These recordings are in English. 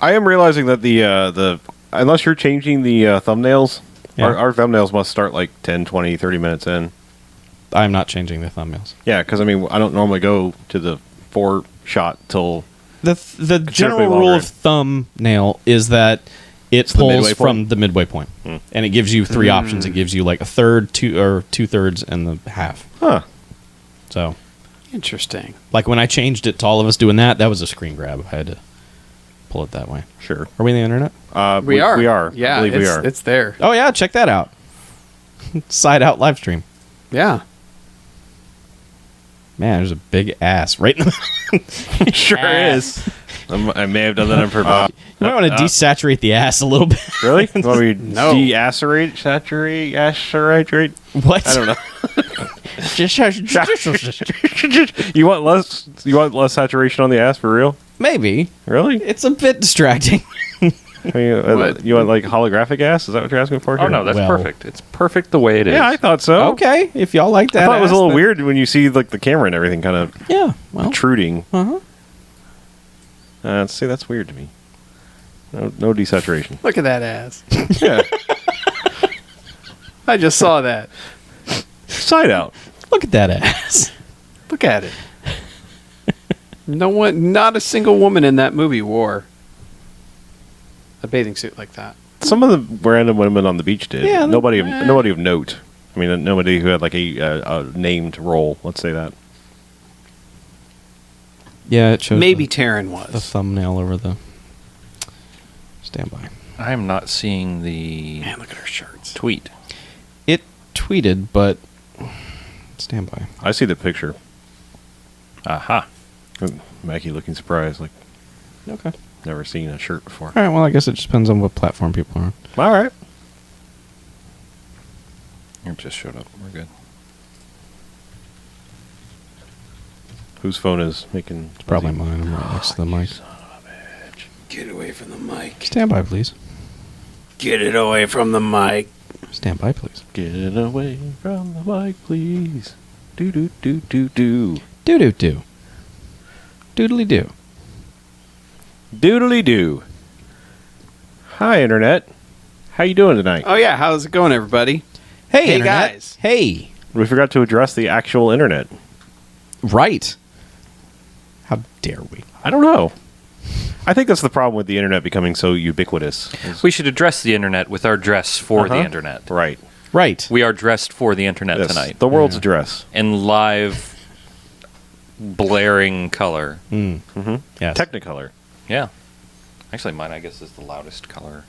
I am realizing that the unless you're changing the thumbnails, our thumbnails must start like 10, 20, 30 minutes in. I'm not changing the thumbnails. Yeah, because I mean, I don't normally go to the 4-shot till the general rule of thumbnail is that it pulls from the midway point, and it gives you three options. It gives you like a third, 2/3, and the half. Huh. So interesting. Like when I changed it to all of us doing that was a screen grab. I had to pull it that way. Sure. Are we on the internet? We are. We are. Yeah, I believe we are. It's there. Oh yeah, check that out. Side out live stream. Yeah. Man, there's a big ass right in the It sure is. I may have done that on purpose. You might want to desaturate the ass a little bit. Really? You want me to No. saturate? What? I don't know. You want less saturation on the ass for real? Maybe. Really? It's a bit distracting. I mean, you want like holographic ass? Is that what you're asking for? Oh no, that's perfect. It's perfect the way it is. Yeah, I thought so. Okay, if y'all like that. I thought it was a little weird when you see like the camera and everything kind of protruding. See, that's weird to me. No desaturation. Look at that ass. Yeah. I just saw that. Side out. Look at that ass. Look at it. Not a single woman in that movie wore a bathing suit like that. Some of the random women on the beach did. Yeah, nobody of note. I mean, nobody who had like a named role. Let's say that. Yeah, it shows. Maybe Taryn was the thumbnail over the standby. I am not seeing the. Man, look at her shirts. Tweet. It tweeted, but standby. I see the picture. Aha. Mackie looking surprised, like okay, never seen a shirt before. All right, well, I guess it just depends on what platform people are on. All right. It just showed up. We're good. Whose phone is making? It's probably mine. I'm right next to the mic. Son of a bitch. Get away from the mic. Stand by, please. Get it away from the mic. Stand by, please. Get it away from the mic, please. Do do do do do. Do do do. Doodly do. Doodly do. Hi, Internet. How you doing tonight? Oh yeah, how's it going, everybody? Hey, Internet. guys. Hey. We forgot to address the actual Internet. Right. How dare we? I don't know. I think that's the problem with the Internet becoming so ubiquitous. We should address the internet with our dress for the internet. Right. Right. We are dressed for the internet Yes, tonight. the world's address. In live, blaring color. Mm-hmm. Yes. Technicolor. Yeah. Actually, mine, I guess, is the loudest color.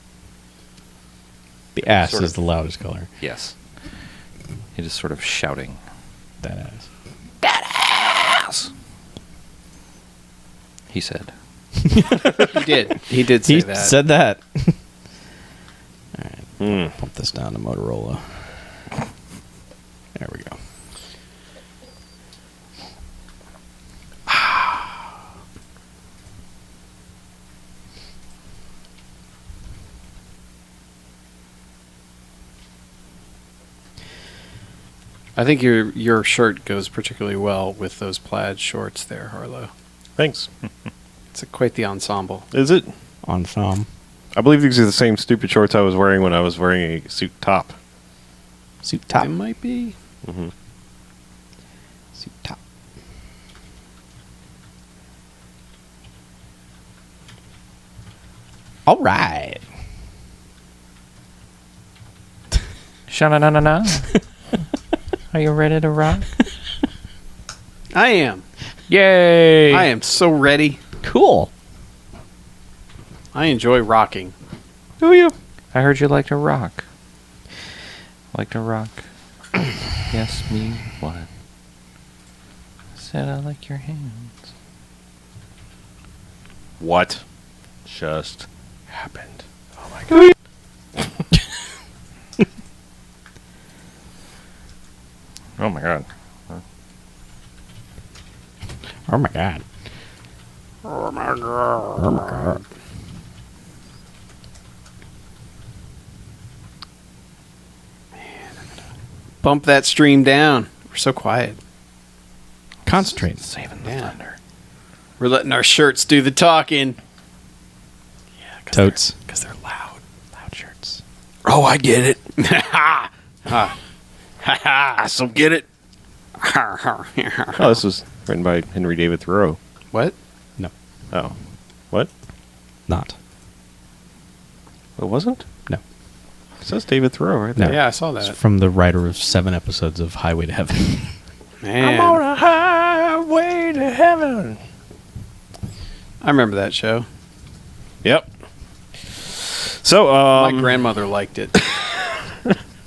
The ass Sort is of. the loudest color. Yes. It is sort of shouting. That ass. Ass! He said. He did. He did say He that. said that. All right. Mm. Pump this down to Motorola. There we go. I think your shirt goes particularly well with those plaid shorts there, Harlow. Thanks. It's quite the ensemble. Is it? On thumb. I believe these are the same stupid shorts I was wearing when I was wearing a suit top. Suit top. It might be. Mm-hmm. Suit top. All right. Sha-na-na-na-na. Are you ready to rock? I am. Yay! I am so ready. Cool. I enjoy rocking. Do you? I heard you like to rock. Like to rock. Yes, me, what? Said I like your hands. What just happened? Oh my god. Oh my god. Oh my god. Oh my god. Oh my god. Bump that stream down. We're so quiet. Concentrate. Saving the Yeah. thunder. We're letting our shirts do the talking. Yeah. Totes. Because they're loud. Loud shirts. Oh, I get it. I so get it. Oh, this was written by Henry David Thoreau. What? No. Oh. What? Not. It wasn't? No. It says David Thoreau right No. there. Yeah, I saw It's that. from the writer of 7 episodes of Highway to Heaven. Man. a highway to heaven. I remember that show. Yep. So, My grandmother liked it.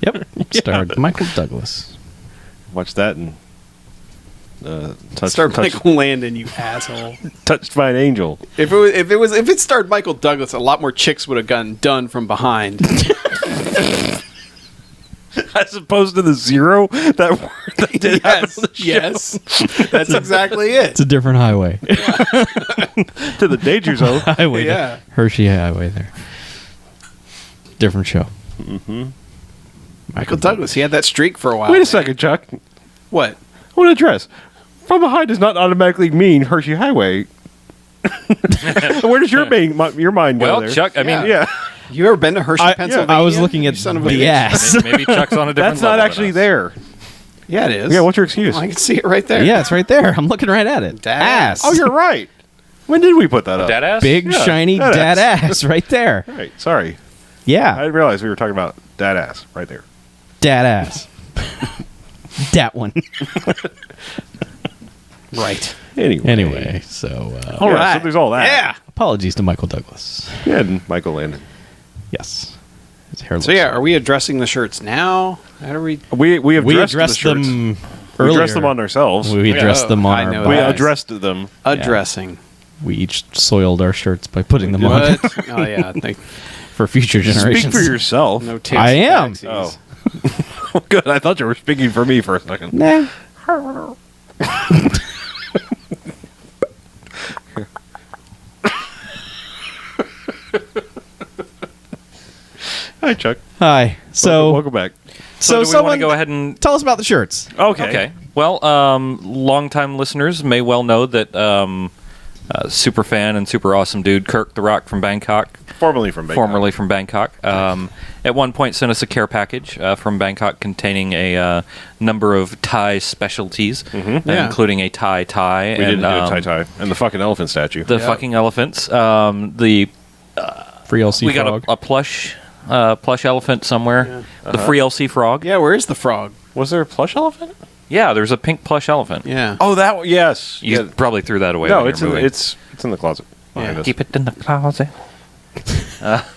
Yep. Starred Michael Douglas. watch that and Start Michael Landon, you asshole. Touched by an Angel. If it starred Michael Douglas, a lot more chicks would have gotten done from behind. As opposed to the zero that did happen on the show. Yes, that's exactly it. It's a different highway. To the danger zone. Highway. Yeah. Hershey Highway there. Different show. Michael Douglas, he had that streak for a while. Wait a second, Chuck. What? I want to address. From behind does not automatically mean Hershey Highway. Where does your mind go Well, there? Chuck, I mean, Yeah. You ever been to Hershey, Pennsylvania? I was looking at You son of a the bitch. ass. maybe Chuck's on a different That's not level actually than us. there. Yeah, it is. Yeah, what's your excuse? I can see it right there. Yeah, it's right there. I'm looking right at it. Dad ass. Oh, you're right. When did we put that up? Dad ass? Big, Yeah, shiny that dad ass right there. Right. Sorry. I Yeah. didn't realize we were talking about dad ass right there. Dad ass. That one. Right. Anyway. So All Yeah, right. so there's all that. Yeah. apologies to Michael Douglas. Yeah, and Michael Landon. Yes. His hair So yeah, are we addressing the shirts now? How do we? We have we dressed addressed the shirts. them We earlier. dressed them on ourselves. We addressed them on I our know We that. bodies. addressed them. Addressing. We each soiled our shirts by putting them on What? Oh yeah. Thank. for future generations. Speak for yourself. No tips. I am. Oh. Good. I thought you were speaking for me for a second. Nah. Hi, Chuck. Hi. So welcome back. So do we want someone to go ahead and... tell us about the shirts. Okay. Well, longtime listeners may well know that super fan and super awesome dude Kirk the Rock from Bangkok, Formerly from Bangkok. at one point sent us a care package from Bangkok containing a number of Thai specialties, Yeah. including a Thai tie. We and, didn't do a tie and the fucking elephant statue. The fucking elephants. The Free LC we frog. got a plush elephant somewhere. The free LC frog. Yeah. Where is the frog? Was there a plush elephant? Yeah, there's a pink plush elephant. Yeah. Oh, that one. Yes. You probably threw that away. No, when it's you in were moving. it's in the closet. behind us. Keep it in the closet.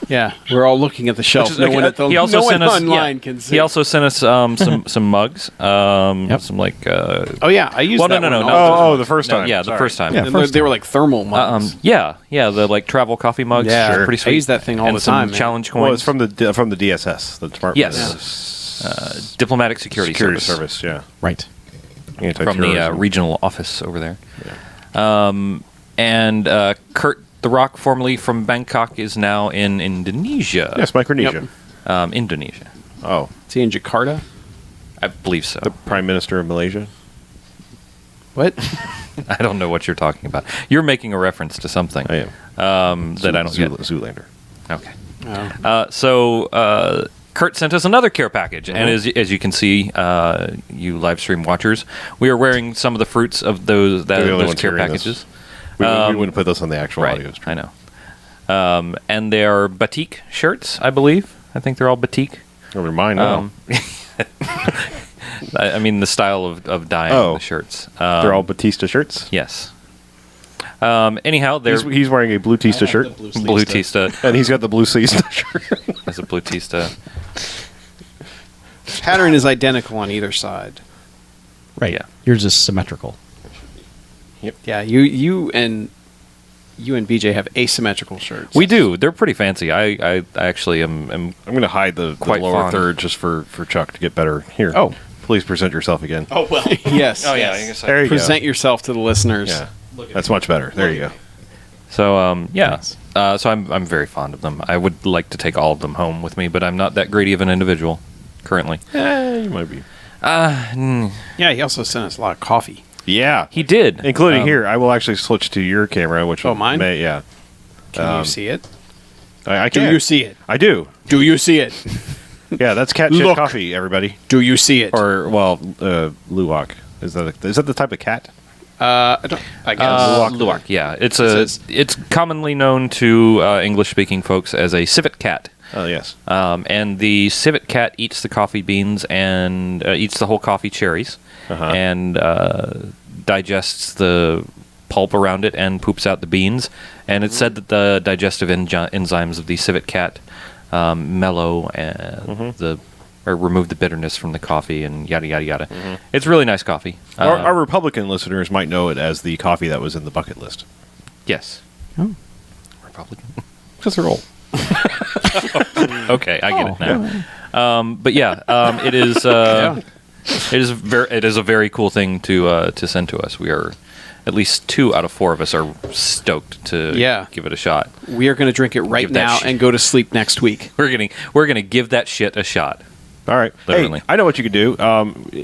Yeah. We're all looking at the shelf. is- No one at the. He also no sent one us online can see. He also sent us some mugs. Some like. Oh yeah, I used Well, that. no, one no. all Oh, the first No, time. yeah, the Sorry. first time. Yeah. And first they were time. like thermal mugs. Yeah, the like travel coffee mugs. Yeah. They're Sure. pretty I sweet. use that thing all and the some time, man. challenge coins. Well, it's from the DSS, the Smart Diplomatic Security Service. Yeah, Right. from the Anti-terrorism. regional office over there. And Kurt the Rock, formerly from Bangkok, is now in Indonesia. Yes, Micronesia. Indonesia. Oh, Is he in Jakarta? I believe so. the Prime Minister of Malaysia. What? I don't know what you're talking about. You're making a reference to something I am. that I don't get. Zoolander. Okay. Oh. So Kurt sent us another care package, and as you can see, you live stream watchers, we are wearing some of the fruits of those They're the only those ones care hearing this. packages. We wouldn't put this on the actual audio Right, stream. I know. And they are batik shirts, I believe. I think they're all batik. Never mind. No. I mean the style of dyeing the shirts. They're all Batista shirts. Yes. Anyhow, they're He's wearing a blue Tista shirt, blue tista. and he's got the blue Tista shirt. As a blue tista. Pattern is identical on either side. Right. Yeah. Yours is symmetrical. Yeah, you and BJ have asymmetrical shirts. We do. They're pretty fancy. I actually am I'm going to hide the Quite lower fond. third just for Chuck to get better. Here. Oh. Please present yourself again. Oh well. Yes. Oh yeah, yes. There you Present yourself to the listeners. go. Yeah. That's much better. There you go. So yeah. Nice. So I'm very fond of them. I would like to take all of them home with me, but I'm not that greedy of an individual currently. You might be. Yeah, he also sent us a lot of coffee. Yeah. He did, Including here. I will actually switch to your camera, which Oh, will mine? yeah. Can you see it? I Do can. you see it? I do. Do you see it? Yeah, that's cat shit Look. coffee, everybody. Do you see it? Or, luwak. Is that the type of cat? I guess. Luwak, yeah. It's It it's commonly known to English-speaking folks as a civet cat. Oh, yes. And the civet cat eats the coffee beans and eats the whole coffee cherries and digests the pulp around it and poops out the beans. And it's said that the digestive enzymes of the civet cat mellow and or remove the bitterness from the coffee and yada, yada, yada. It's really nice coffee. Our Republican listeners might know it as the coffee that was in the bucket list. Yes. Oh. Republican. Because they're old. Okay, I get it now. But yeah, it is. It is a very cool thing to send to us. We are at least 2 out of 4 of us are stoked to give it a shot. We are going to drink it right Give that now shit- and go to sleep next week. We're gonna give that shit a shot. All right. Literally. Hey, I know what you could do.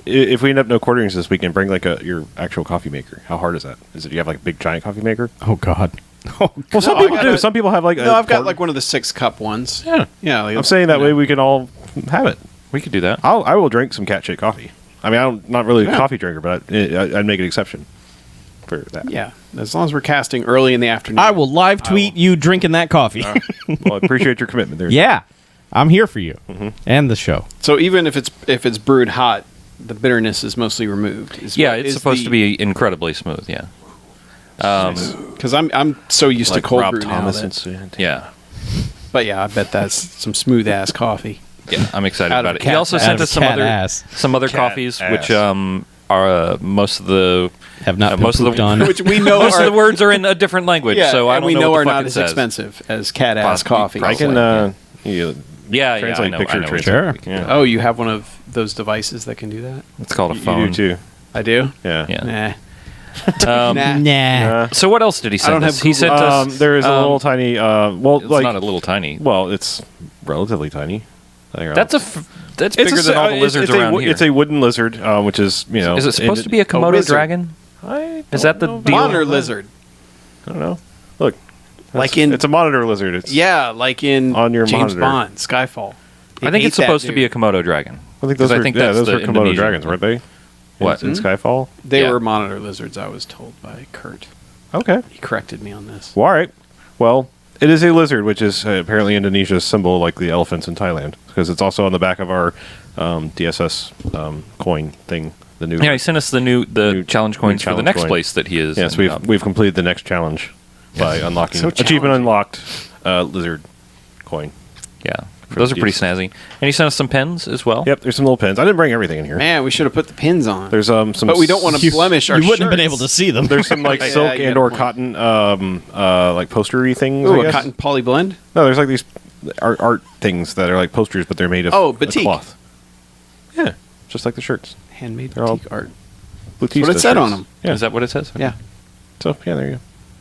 If we end up no quarterings this weekend, bring like your actual coffee maker. How hard is that? Is it you have like a big giant coffee maker? Oh God. Well, some people do. Some people have like. No, I've got like one of the 6-cup ones. Yeah. Yeah. Like, I'm saying that way we can all have it. We could do that. I will drink some cat shit coffee. I mean, I'm not really a coffee drinker, but I'd make an exception for that. Yeah. As long as we're casting early in the afternoon. I will live tweet you drinking that coffee. Well, I appreciate your commitment there. Yeah, I'm here for you and the show. So even if it's brewed hot, the bitterness is mostly removed. Yeah, it's supposed to be incredibly smooth. Yeah. Because I'm so used Like to cold Rob brew Thomas now. and Yeah. But yeah, I bet that's some smooth ass coffee. Yeah, I'm excited Out of about it. cat He also ass. sent Out of us some cat other ass. Cat coffees, ass. which are most of the Have not been most of pooped the on. Which we know most are of the words are in a different language, so I and don't we know know what are the fuck not it as says. expensive as cat ass Possibly, coffee. I can Yeah, translate I know, picture I know. translate. Sure. Yeah. Oh, you have one of those devices that can do that? It's called a You phone. do too. I do. Yeah. Yeah. Nah. Nah. So what else did he send don't us? have He sent us. There is a little tiny. It's not a little tiny. Well, it's relatively tiny. That's that's bigger than all the lizards around here. It's a wooden lizard, which is Is it supposed to be a Komodo wizard. dragon? Is that the deal? Monitor lizard. I don't know. Look, Like in it's a monitor lizard. It's, yeah, like in On your James monitor. Bond, Skyfall. I think it's supposed to be a Komodo dragon. I think those were that's those the were Komodo Indonesian dragons, weren't they? What? in Skyfall? They Yeah. were monitor lizards. I was told by Kurt. Okay. He corrected me on this. Well, all right. Well, it is a lizard, which is apparently Indonesia's symbol, like the elephants in Thailand, because it's also on the back of our DSS coin thing. The new. Yeah, he sent us the challenge coins for the challenge next coin. place that he is. Yes, in, we've completed the next challenge by unlocking So achievement unlocked lizard coin. Yeah, those are the pretty use. snazzy. And he sent us some pens as well. Yep, there's some little pens. I didn't bring everything in here. Man, we should have put the pins on. There's some, but we don't want to blemish our You wouldn't have been shirts. able to see them. There's some like Yeah, silk you and got a or point. cotton like postery things. Ooh, I a guess. cotton poly blend? No, there's like these art things that are like posters, but they're made of batik. cloth. Yeah, just like the shirts. Handmade They're all- boutique art. Batista That's what it said on shirts. them. Yeah. Is that what it says? Yeah. So yeah, there you go.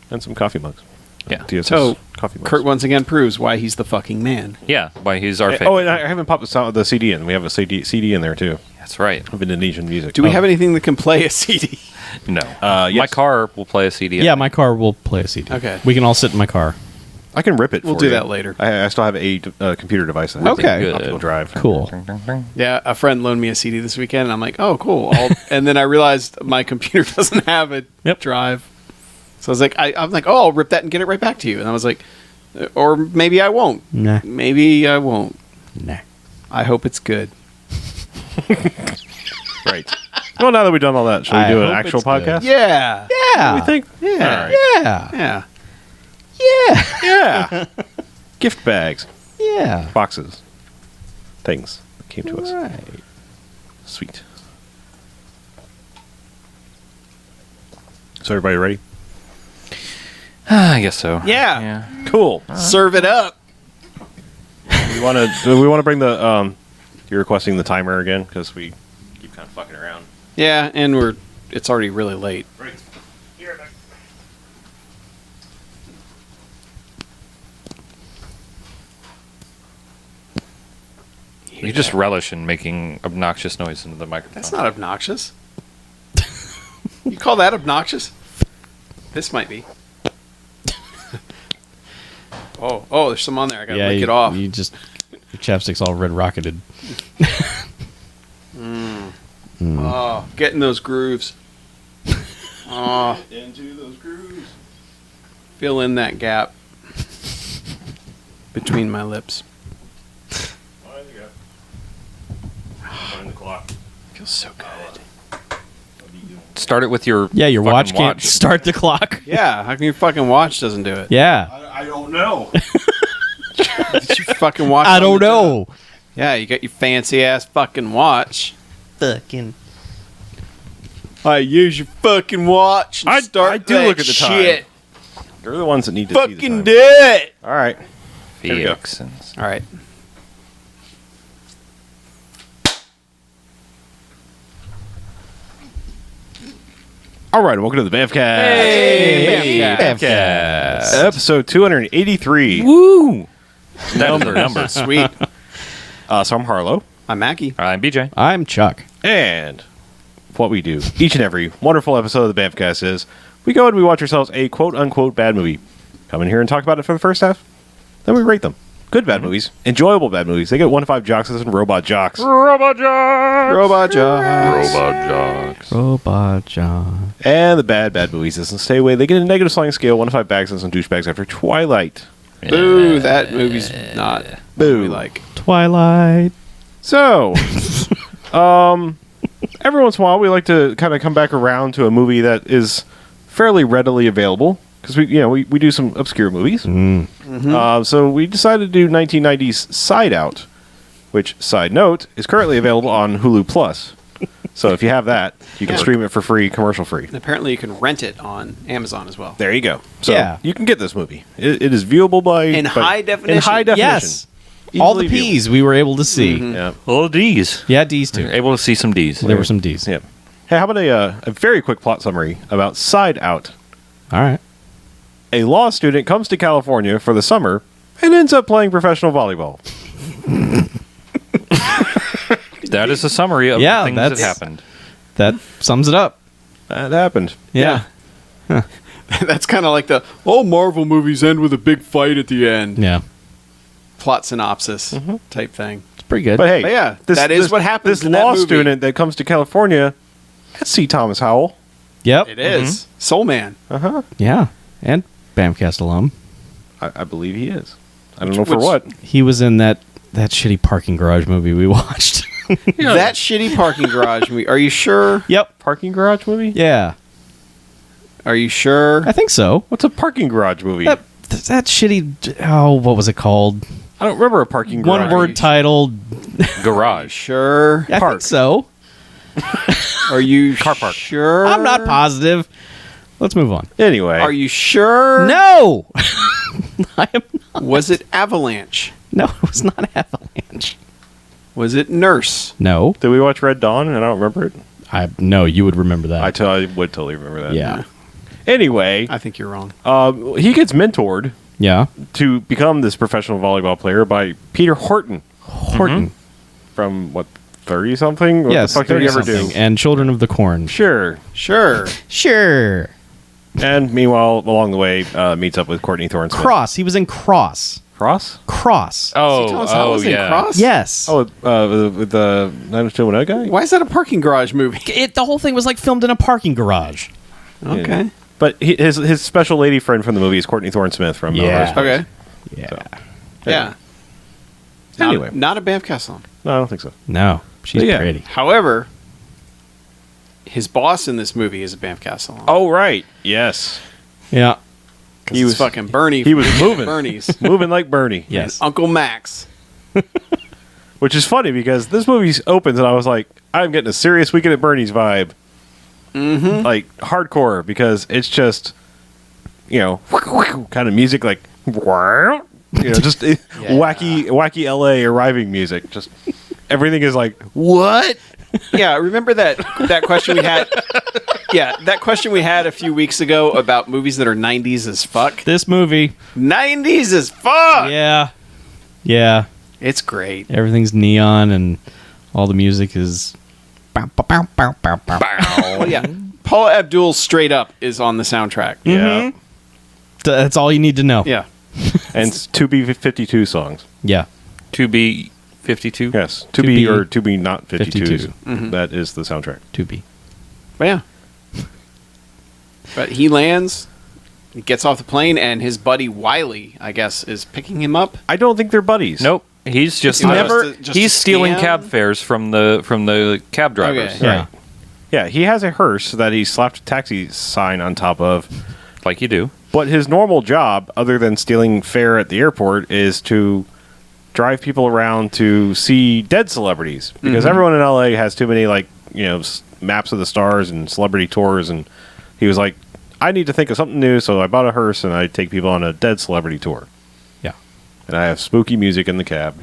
And some coffee mugs. Yeah. DSS So, coffee mugs. Kurt once again proves why he's the fucking man. Yeah, why he's our favorite. Oh, and I haven't popped the CD in. We have a CD in there too That's right. of Indonesian music. Do we have anything that can play a CD? No. yes. My car will play a CD. Yeah, my car will play a CD. Okay. We can all sit in my car. I can rip it. We'll for do you. that later. I still have a computer device. That has Okay. an optical drive. Cool. Yeah, a friend loaned me a CD this weekend, and I'm like, oh, cool. And then I realized my computer doesn't have a drive. So I was like, I'm like, oh, I'll rip that and get it right back to you. And I was like, or maybe I won't. Nah. Maybe I won't. Nah. I hope it's good. Right. Well, now that we've done all that, should we I do an hope actual it's good. podcast? Yeah. Yeah. We think. Yeah. All right. Yeah. Yeah. Yeah. Yeah. Gift bags, Yeah. boxes, things that came to us. Right. Sweet. So everybody ready? I guess so. Yeah. Cool. Serve it up. Do we want to bring the you're requesting the timer again because we keep kind of fucking around. Yeah, and it's already really late. Right. Here, back. You just relish in making obnoxious noise into the microphone. That's not obnoxious. You call that obnoxious? This might be. Oh. Oh, there's some on there. I gotta lick it off. You just your chapstick's all red rocketed. Oh, getting those grooves. Oh, Into those grooves. fill in that gap between my lips. There you go. Find the clock. Feels so good. Start it with your Your fucking watch can't start the clock. Yeah, how come your fucking watch doesn't do it? Yeah. I don't know. Did you fucking watch? I on don't the know. job? Yeah, you got your fancy ass fucking watch. Fucking. I use your fucking watch. And I start do that look at the time. shit. They're the ones that need to see the Fucking time. do it. All right. Here we go. Vixens. All right. All right. Welcome to the BMFcast. Hey, BMFcast. Episode 283. Woo! Number. Sweet. So I'm Harlow. I'm Mackie. I'm BJ. I'm Chuck. And what we do each and every wonderful episode of the BMFcast is we go and we watch ourselves a quote-unquote bad movie. Come in here and talk about it for the first half. Then we rate them. Good bad movies. Enjoyable bad movies. They get 1 to 5 jockses and robot jocks. Robot Jocks. Robot Jocks. Robot Jocks. Robot John. And the bad movies doesn't stay away. They get a negative sliding scale, 1 to 5 bags and some douchebags after Twilight. Boo, that movie's not Boo. we like. Twilight. So, every once in a while, we like to kind of come back around to a movie that is fairly readily available because we do some obscure movies. So we decided to do 1990s Side Out, which, side note, is currently available on Hulu Plus. So if you have that, you can stream it for free, commercial free. And apparently you can rent it on Amazon as well. There you go. So Yeah. you can get this movie. It is viewable In high definition. In high definition. Yes. All the Easily P's we were able to see. viewable. Yeah. Little D's. Yeah, D's too. You're able to see some D's. There were some D's. Yeah. Hey, how about a very quick plot summary about Side Out? All right. A law student comes to California for the summer and ends up playing professional volleyball. That is a summary of Yeah, the things that that's- happened. That sums it up. That happened. Yeah. That's kind of like the Marvel movies end with a big fight at the end. Yeah. Plot synopsis type thing. It's pretty good. But hey, But yeah, that is what happens This in that law movie. student that comes to California, that's C. Thomas Howell. Yep. It is. Soul Man. Yeah. And BAMcast alum. I believe he is. I don't know for which- what. He was in that shitty parking garage movie we watched. That shitty parking garage movie. Are you sure? Yep. Parking garage movie? Yeah. Are you sure? I think so. What's a parking garage movie? That shitty. Oh, what was it called? I don't remember a parking garage. One word titled. Garage. Sure. I think so. Are you Car park. sure? I'm not positive. Let's move on. Anyway. Are you sure? No. I am not. Was it Avalanche? No, it was not Avalanche. Was it Nurse? No. Did we watch Red Dawn and I don't remember it? No, you would remember that. I would totally remember that. Yeah. Anyway, I think you're wrong. he gets mentored Yeah. to become this professional volleyball player by Peter Horton Horton. from, 30-something? What Yes. the fuck did he ever do? 30-something. And Children of the Corn. Sure. Sure. Sure. And meanwhile, along the way, meets up with Courtney Thorne Smith. Cross. He was in Cross. Cross? Cross. Thomas Howell's in Cross? Yes. Oh, with the 90210 guy? Why is that a parking garage movie? The whole thing was like filmed in a parking garage. Okay. But his special lady friend from the movie is Courtney Thorne Smith from Yeah. Melrose Okay. Yeah. So. Yeah. Anyway. Not a BMFcast song. No, I don't think so. No. She's But yeah. pretty. However, his boss in this movie is a BMFcast song. Oh, right. Yes. Yeah. He he was was- fucking Bernie. he was moving. Bernie's. Moving like Bernie. Yes. Uncle Max. Which is funny because this movie opens and I was like, I'm getting a serious Weekend at Bernie's vibe. Mm-hmm. Like hardcore because it's just, kind of music like, just wacky LA arriving music. Just everything is like, what? Yeah, remember that question we had? Yeah, that question we had a few weeks ago about movies that are 90s as fuck. This movie. 90s as fuck! Yeah. Yeah. It's great. Everything's neon and all the music is. Bow, bow, bow, bow, bow, bow. Well, yeah. Paula Abdul Straight Up is on the soundtrack. Yeah. That's all you need to know. Yeah. And it's 2B52 songs. Yeah. 2B52. Yes, 2B 2B or 2B not 52s. 52. That is the soundtrack. 2B. But yeah. But he lands, he gets off the plane, and his buddy Wiley, I guess, is picking him up. I don't think they're buddies. Nope. He's just Just he's a stealing scam? cab fares from the cab drivers. Okay. Yeah. Yeah, he has a hearse that he slapped a taxi sign on top of. Like you do. But his normal job, other than stealing fare at the airport, is to drive people around to see dead celebrities. Because everyone in LA has too many, maps of the stars and celebrity tours. And he was like, I need to think of something new, so I bought a hearse and I take people on a dead celebrity tour. Yeah. And I have spooky music in the cab.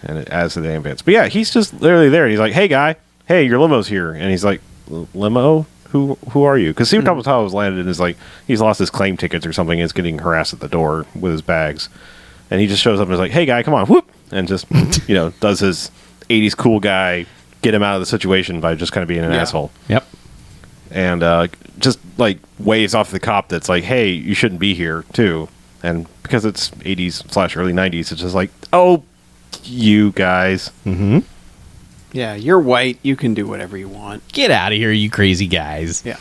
And it adds to the ambience. But yeah, he's just literally there. And he's like, hey, guy. Hey, your limo's here. And he's like, limo? Who are you? Because Steve Tomatalo was landed and is like, he's lost his claim tickets or something and is getting harassed at the door with his bags. And he just shows up and is like, hey, guy, come on, whoop. And just, does his 80s cool guy, get him out of the situation by just kind of being an asshole. Yep. And just, waves off the cop that's like, hey, you shouldn't be here, too. And because it's 80s/early 90s, it's just like, oh, you guys. Mm-hmm. Yeah, you're white. You can do whatever you want. Get out of here, you crazy guys. Yeah.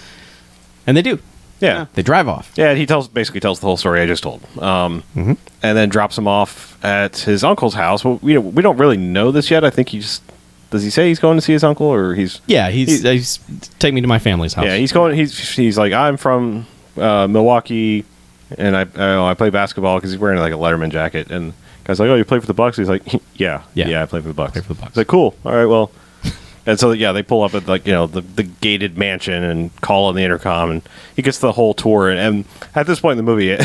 And they do. Yeah. They drive off. Yeah, he basically tells the whole story I just told. And then drops him off at his uncle's house. Well, we don't really know this yet. I think does he say he's going to see his uncle, or he's... Yeah, he's take me to my family's house. Yeah, he's going... He's like, I'm from Milwaukee, and I play basketball, because he's wearing a Letterman jacket, and guy's like, oh, you play for the Bucks? He's like, yeah, I play for the Bucks. Play for the Bucks. He's like, cool. All right, well. And so, yeah, they pull up at, the gated mansion and call on the intercom, and he gets the whole tour. And at this point in the movie,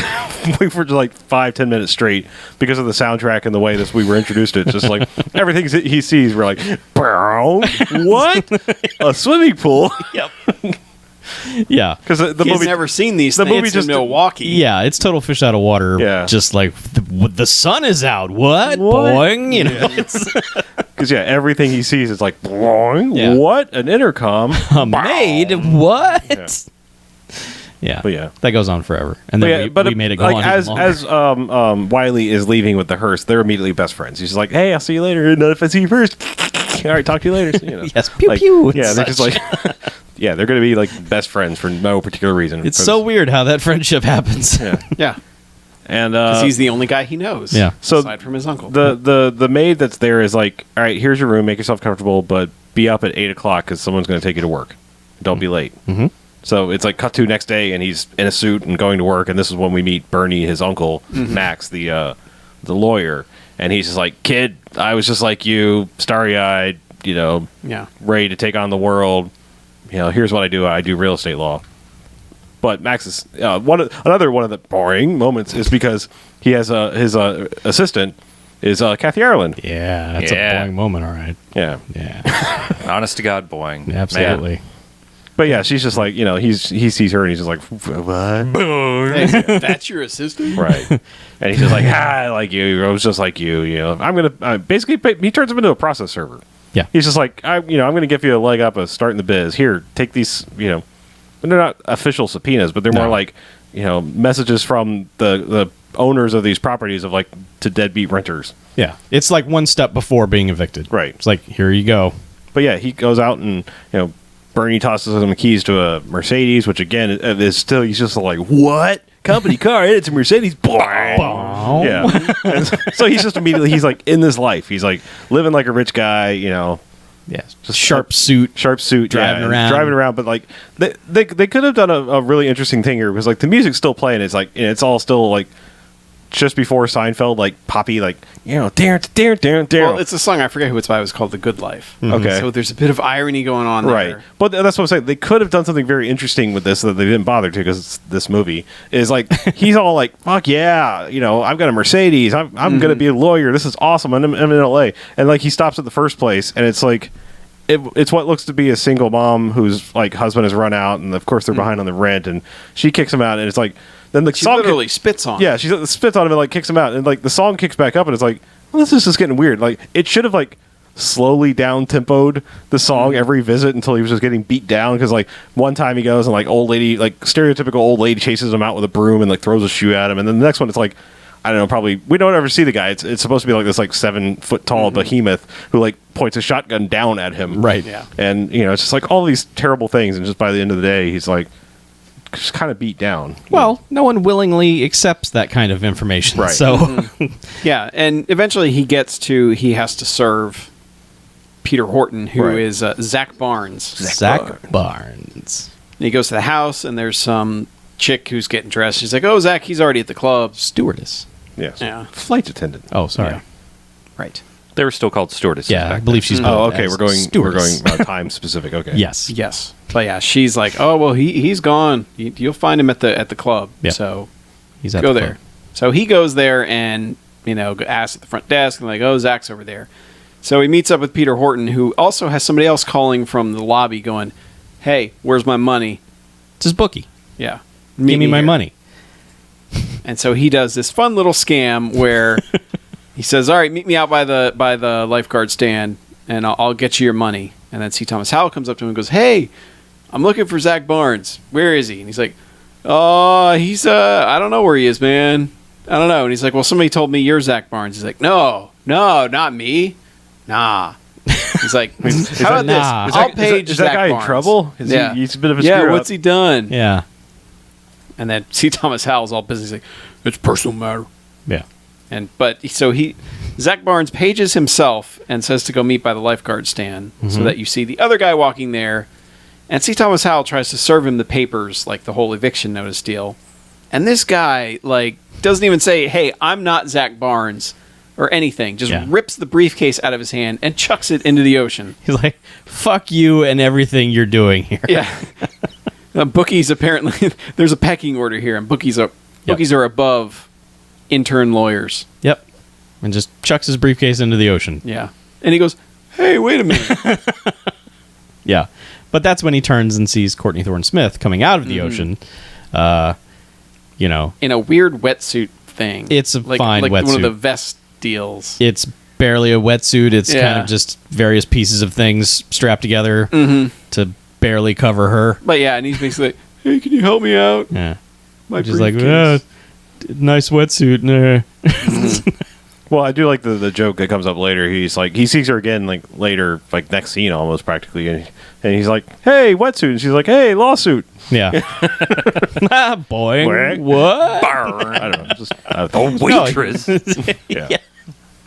we were just 5-10 minutes straight because of the soundtrack and the way we were introduced to it. Just everything he sees, we're like, what? A swimming pool? Yep. Yeah, because the He's movie never seen these the things movie just in Milwaukee. Yeah, it's total fish out of water. Yeah. Just the sun is out. What? Boing. Because everything he sees is like, boing, Yeah. what? An intercom? A maid? What? Yeah. But yeah. That goes on forever. And then we made it go on even longer. As Wiley is leaving with the hearse, they're immediately best friends. He's just like, hey, I'll see you later. Not if I see you first. All right, talk to you later. So, Yes, pew pew. Yeah, they're just yeah, they're going to be best friends for no particular reason. It's so weird how that friendship happens. Yeah. Yeah. And Because he's the only guy he knows. Yeah. So aside from his uncle. The maid that's there is like, all right, here's your room. Make yourself comfortable, but be up at 8 o'clock because someone's going to take you to work. Don't be late. Mm-hmm. So it's cut to next day, and he's in a suit and going to work. And this is when we meet Bernie, his uncle, Max, the lawyer. And he's just like, kid, I was just like you, starry-eyed, ready to take on the world. Here's what I do. I do real estate law. But Max is another one of the boring moments is because he has his assistant is Kathy Ireland. Yeah, that's a boring moment, all right. Yeah. Yeah. Honest to God, boing. Absolutely. Man. But yeah, she's just like, he sees her and he's just like, what? Hey, that's your assistant? Right. And he's just like, I like you. I was just like you. I'm going to basically, he turns him into a process server. Yeah. He's just like, I'm going to give you a leg up of starting the biz. Here, take these, they're not official subpoenas, but they're more like, messages from the owners of these properties of to deadbeat renters. Yeah. It's like one step before being evicted. Right. It's like, here you go. But yeah, he goes out and, Bernie tosses him the keys to a Mercedes, which again is still, he's just like, what? Company car, it's a Mercedes. Yeah. And so he's just immediately, he's in this life. He's living like a rich guy, Yeah. just Sharp suit. driving around. But they could have done a really interesting thing here because the music's still playing. It's it's all still just before Seinfeld, poppy, Well, it's it's a song, I forget who it's by. It was called The Good Life. Okay. So there's a bit of irony going on there. right. But that's what I'm saying. They could have done something very interesting with this that they didn't bother to because this movie is he's all fuck yeah, I've got a Mercedes. I'm going to be a lawyer. This is awesome. I'm in LA. And he stops at the first place and it's it's what looks to be a single mom whose husband has run out and of course they're behind on the rent and she kicks him out and it's then the She song literally spits on him. yeah, she spits on him and kicks him out and the song kicks back up and it's well, this is just getting weird. It should have slowly down tempoed the song every visit until he was just getting beat down because one time he goes and old lady stereotypical old lady chases him out with a broom and throws a shoe at him and then the next one it's I don't know, probably we don't ever see the guy. It's supposed to be like this like 7 foot tall behemoth who like points a shotgun down at him. Right. Yeah. And it's just like all these terrible things, and just by the end of the day, he's like just kind of beat down. Well, no one willingly accepts that kind of information. Right. So Yeah, and eventually he has to serve Peter Horton, who Right. is Zach Barnes. Zach Barnes. And he goes to the house, and there's some chick who's getting dressed. She's like, "Oh, Zach, he's already at the club." Stewardess. Yes. Yeah. Flight attendant. Oh, sorry. Yeah. Right. They were still called stewardesses. Yeah, I back believe she's. Oh, billed okay. as We're going stewardess. time specific. Okay. Yes. Yes. But yeah, she's like, "Oh, well, he's gone. You'll find him at the club." Yep. So He's at go the there. club. So he goes there and asks at the front desk, and like, "Oh, Zach's over there." So he meets up with Peter Horton, who also has somebody else calling from the lobby, going, "Hey, where's my money?" It's his bookie. Yeah, Give me my here. money. And so he does this fun little scam where he says, "All right, meet me out by the lifeguard stand, and I'll get you your money." And then C. Thomas Howell comes up to him and goes, "Hey, I'm looking for Zach Barnes. Where is he?" And he's like, "Oh, he's I don't know where he is, man. I don't know." And he's like, "Well, somebody told me you're Zach Barnes." He's like, "No, not me. Nah." He's like, "How about nah. this? I'll page is that Zach guy Barnes." in trouble? Yeah. He's a bit of a Yeah, screw what's up. he done? Yeah. And then C. Thomas Howell's all busy. He's like, "It's a personal matter." Yeah. Zach Barnes pages himself and says to go meet by the lifeguard stand so that you see the other guy walking there. And C. Thomas Howell tries to serve him the papers, like the whole eviction notice deal. And this guy, like, doesn't even say, "Hey, I'm not Zach Barnes," or anything. Just rips the briefcase out of his hand and chucks it into the ocean. He's like, "Fuck you and everything you're doing here." Yeah. Bookies, apparently, there's a pecking order here, and bookies are above intern lawyers. Yep. And just chucks his briefcase into the ocean. Yeah. And he goes, "Hey, wait a minute." Yeah. But that's when he turns and sees Courtney Thorne Smith coming out of the ocean. In a weird wetsuit thing. It's a fine like one wetsuit. of the vest deals. It's barely a wetsuit. It's kind Yeah. of just various pieces of things strapped together to barely cover her. But yeah, and he's basically like, "Hey, can you help me out?" Yeah. My Just like, briefcase." nice wetsuit. Nah. Well, I do like the joke that comes up later. He's like, he sees her again, like later, like next scene almost practically, and he's like, "Hey, wetsuit," and she's like, "Hey, lawsuit." Yeah. Boy. Whack. What? I don't know, just The waitress. yeah, Yeah.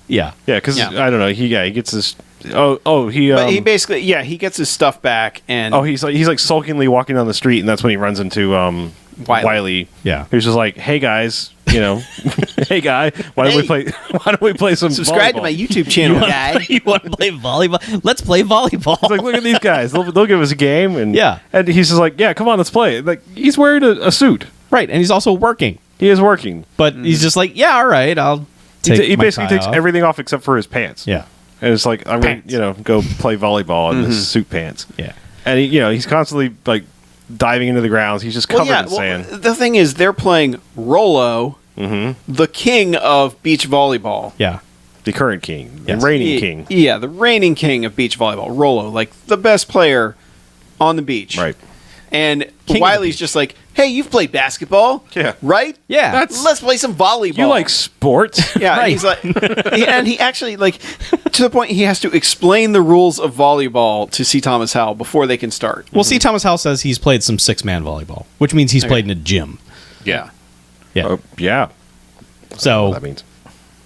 yeah, because Yeah. I don't know, he gets this. He But he basically, he gets his stuff back, and he's like sulkingly walking down the street, and that's when he runs into Wiley. Yeah. Who's just like, "Hey guys, hey guy, why don't we play some subscribe to volleyball?" my YouTube channel, guy. You want to play volleyball? Let's play volleyball. He's like, "Look at these guys. They'll give us a game." And Yeah. and he's just like, "Yeah, come on, let's play." Like he's wearing a suit. Right. And he's also working. He is working. But he's just like, yeah, all right, I'll take He my basically tie takes off. everything off except for his pants. Yeah. And it's like, I'm going to, go play volleyball in his suit pants. Yeah. And he's constantly like diving into the grounds. He's just covered in sand. The thing is, they're playing Rollo, the king of beach volleyball. Yeah. The current king, Yes. the reigning king. Yeah, the reigning king of beach volleyball, Rollo, like the best player on the beach. Right. And King of Wiley's the just like, "Hey, you've played basketball, Yeah. right? Yeah. Let's play some volleyball." You like sports? Yeah, Right. he's like, and he actually like to the point he has to explain the rules of volleyball to C. Thomas Howell before they can start. Well, see, Thomas Howell says he's played some 6-man volleyball, which means he's played in a gym. Yeah, Yeah. Yeah. so That means.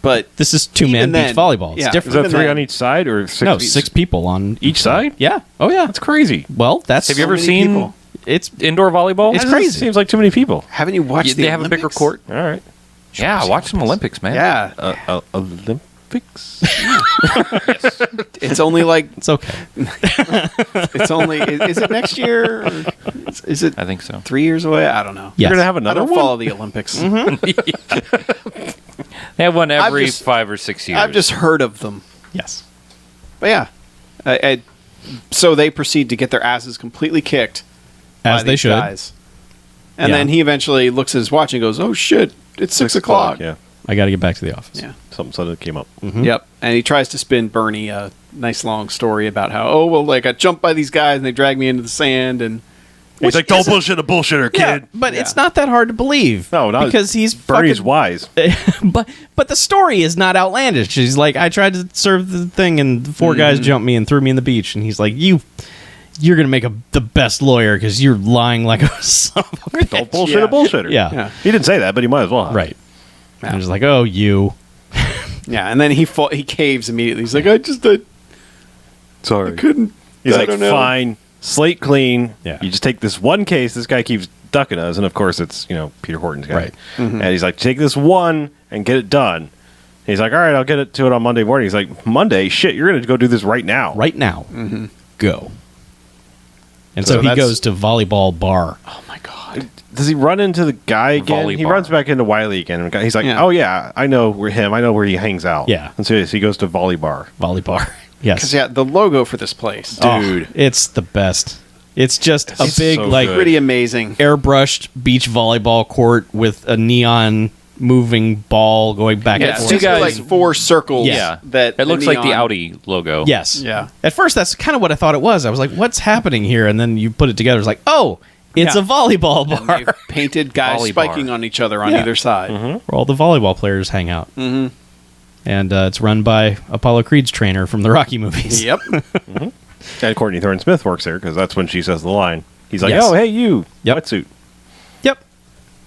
but this is 2-man even beach then- volleyball. It's yeah. Is different. that Even 3 then- on each side or 6? No, 6 people on each side? Yeah. Oh, yeah. That's crazy. Well, that's Have you ever many seen people. It's indoor volleyball? It's That crazy. Seems like too many people. haven't you watched the They have a bigger Olympics? court. All right. Yeah, watch some Olympics, man. Yeah, Olympics. it's only like it's okay. it's only is it next year? Or is it I think so. 3 years away? I don't know. Yes. You're gonna have I another don't one. follow the Olympics. They have one every just- 5 or 6 years. I've just heard of them. Yes. But yeah, so they proceed to get their asses completely kicked As by they these should. guys. And Yeah. then he eventually looks at his watch and goes, "Oh shit, it's 6 o'clock." Yeah. I got to get back to the office. Yeah. Something suddenly came up. Yep. And he tries to spin Bernie a nice long story about how, I got jumped by these guys and they dragged me into the sand and He's like, don't bullshit a bullshitter, kid. But it's not that hard to believe. No, not because he's Bernie's fucking wise. but the story is not outlandish. He's like, I tried to serve the thing, and the 4 guys jumped me and threw me in the beach. And he's like, you're gonna make the best lawyer because you're lying like a son of a bitch. Don't bullshit a bullshitter. Yeah. He didn't say that, but he might as well. Right. And he's like, oh, you. Yeah, and then he caves immediately. He's like, I Sorry. couldn't. He's I like, don't know. fine, slate clean. Yeah. You just take this one case. This guy keeps ducking us, and of course, it's Peter Horton's guy. Right. And he's like, take this one and get it done. And he's like, all right, I'll get to it on Monday morning. He's like, Monday? Shit, you're gonna go do this right now. Right now. Go. And so he that's- goes to volleyball bar. Oh my god. Does he run into the guy again? He Volley runs bar. back into Wiley again. And he's like, Yeah. oh yeah, I know where him. I know where he hangs out. Yeah. And so he goes to Volley Bar. Volley bar. Yes. Because the logo for this place, Dude. It's the best. It's just a It's big, so like, good. pretty amazing. airbrushed beach volleyball court with a neon moving ball going back Yeah, and it's forth. just guys- like 4 circles. Yeah. that It looks like the neon- Audi logo. Yes. Yeah. At first, that's kind of what I thought it was. I was like, what's happening here? And then you put it together. It's like, oh, it's Yeah. a volleyball And bar they've painted guys Volley spiking bar. on each other on Yeah. either side. where all the volleyball players hang out. Mm-hmm. And it's run by Apollo Creed's trainer from the Rocky movies. Yep. And Courtney Thorne-Smith works there because that's when she says the line. He's like, Yes. oh, hey, you. Yep. Wetsuit. Yep.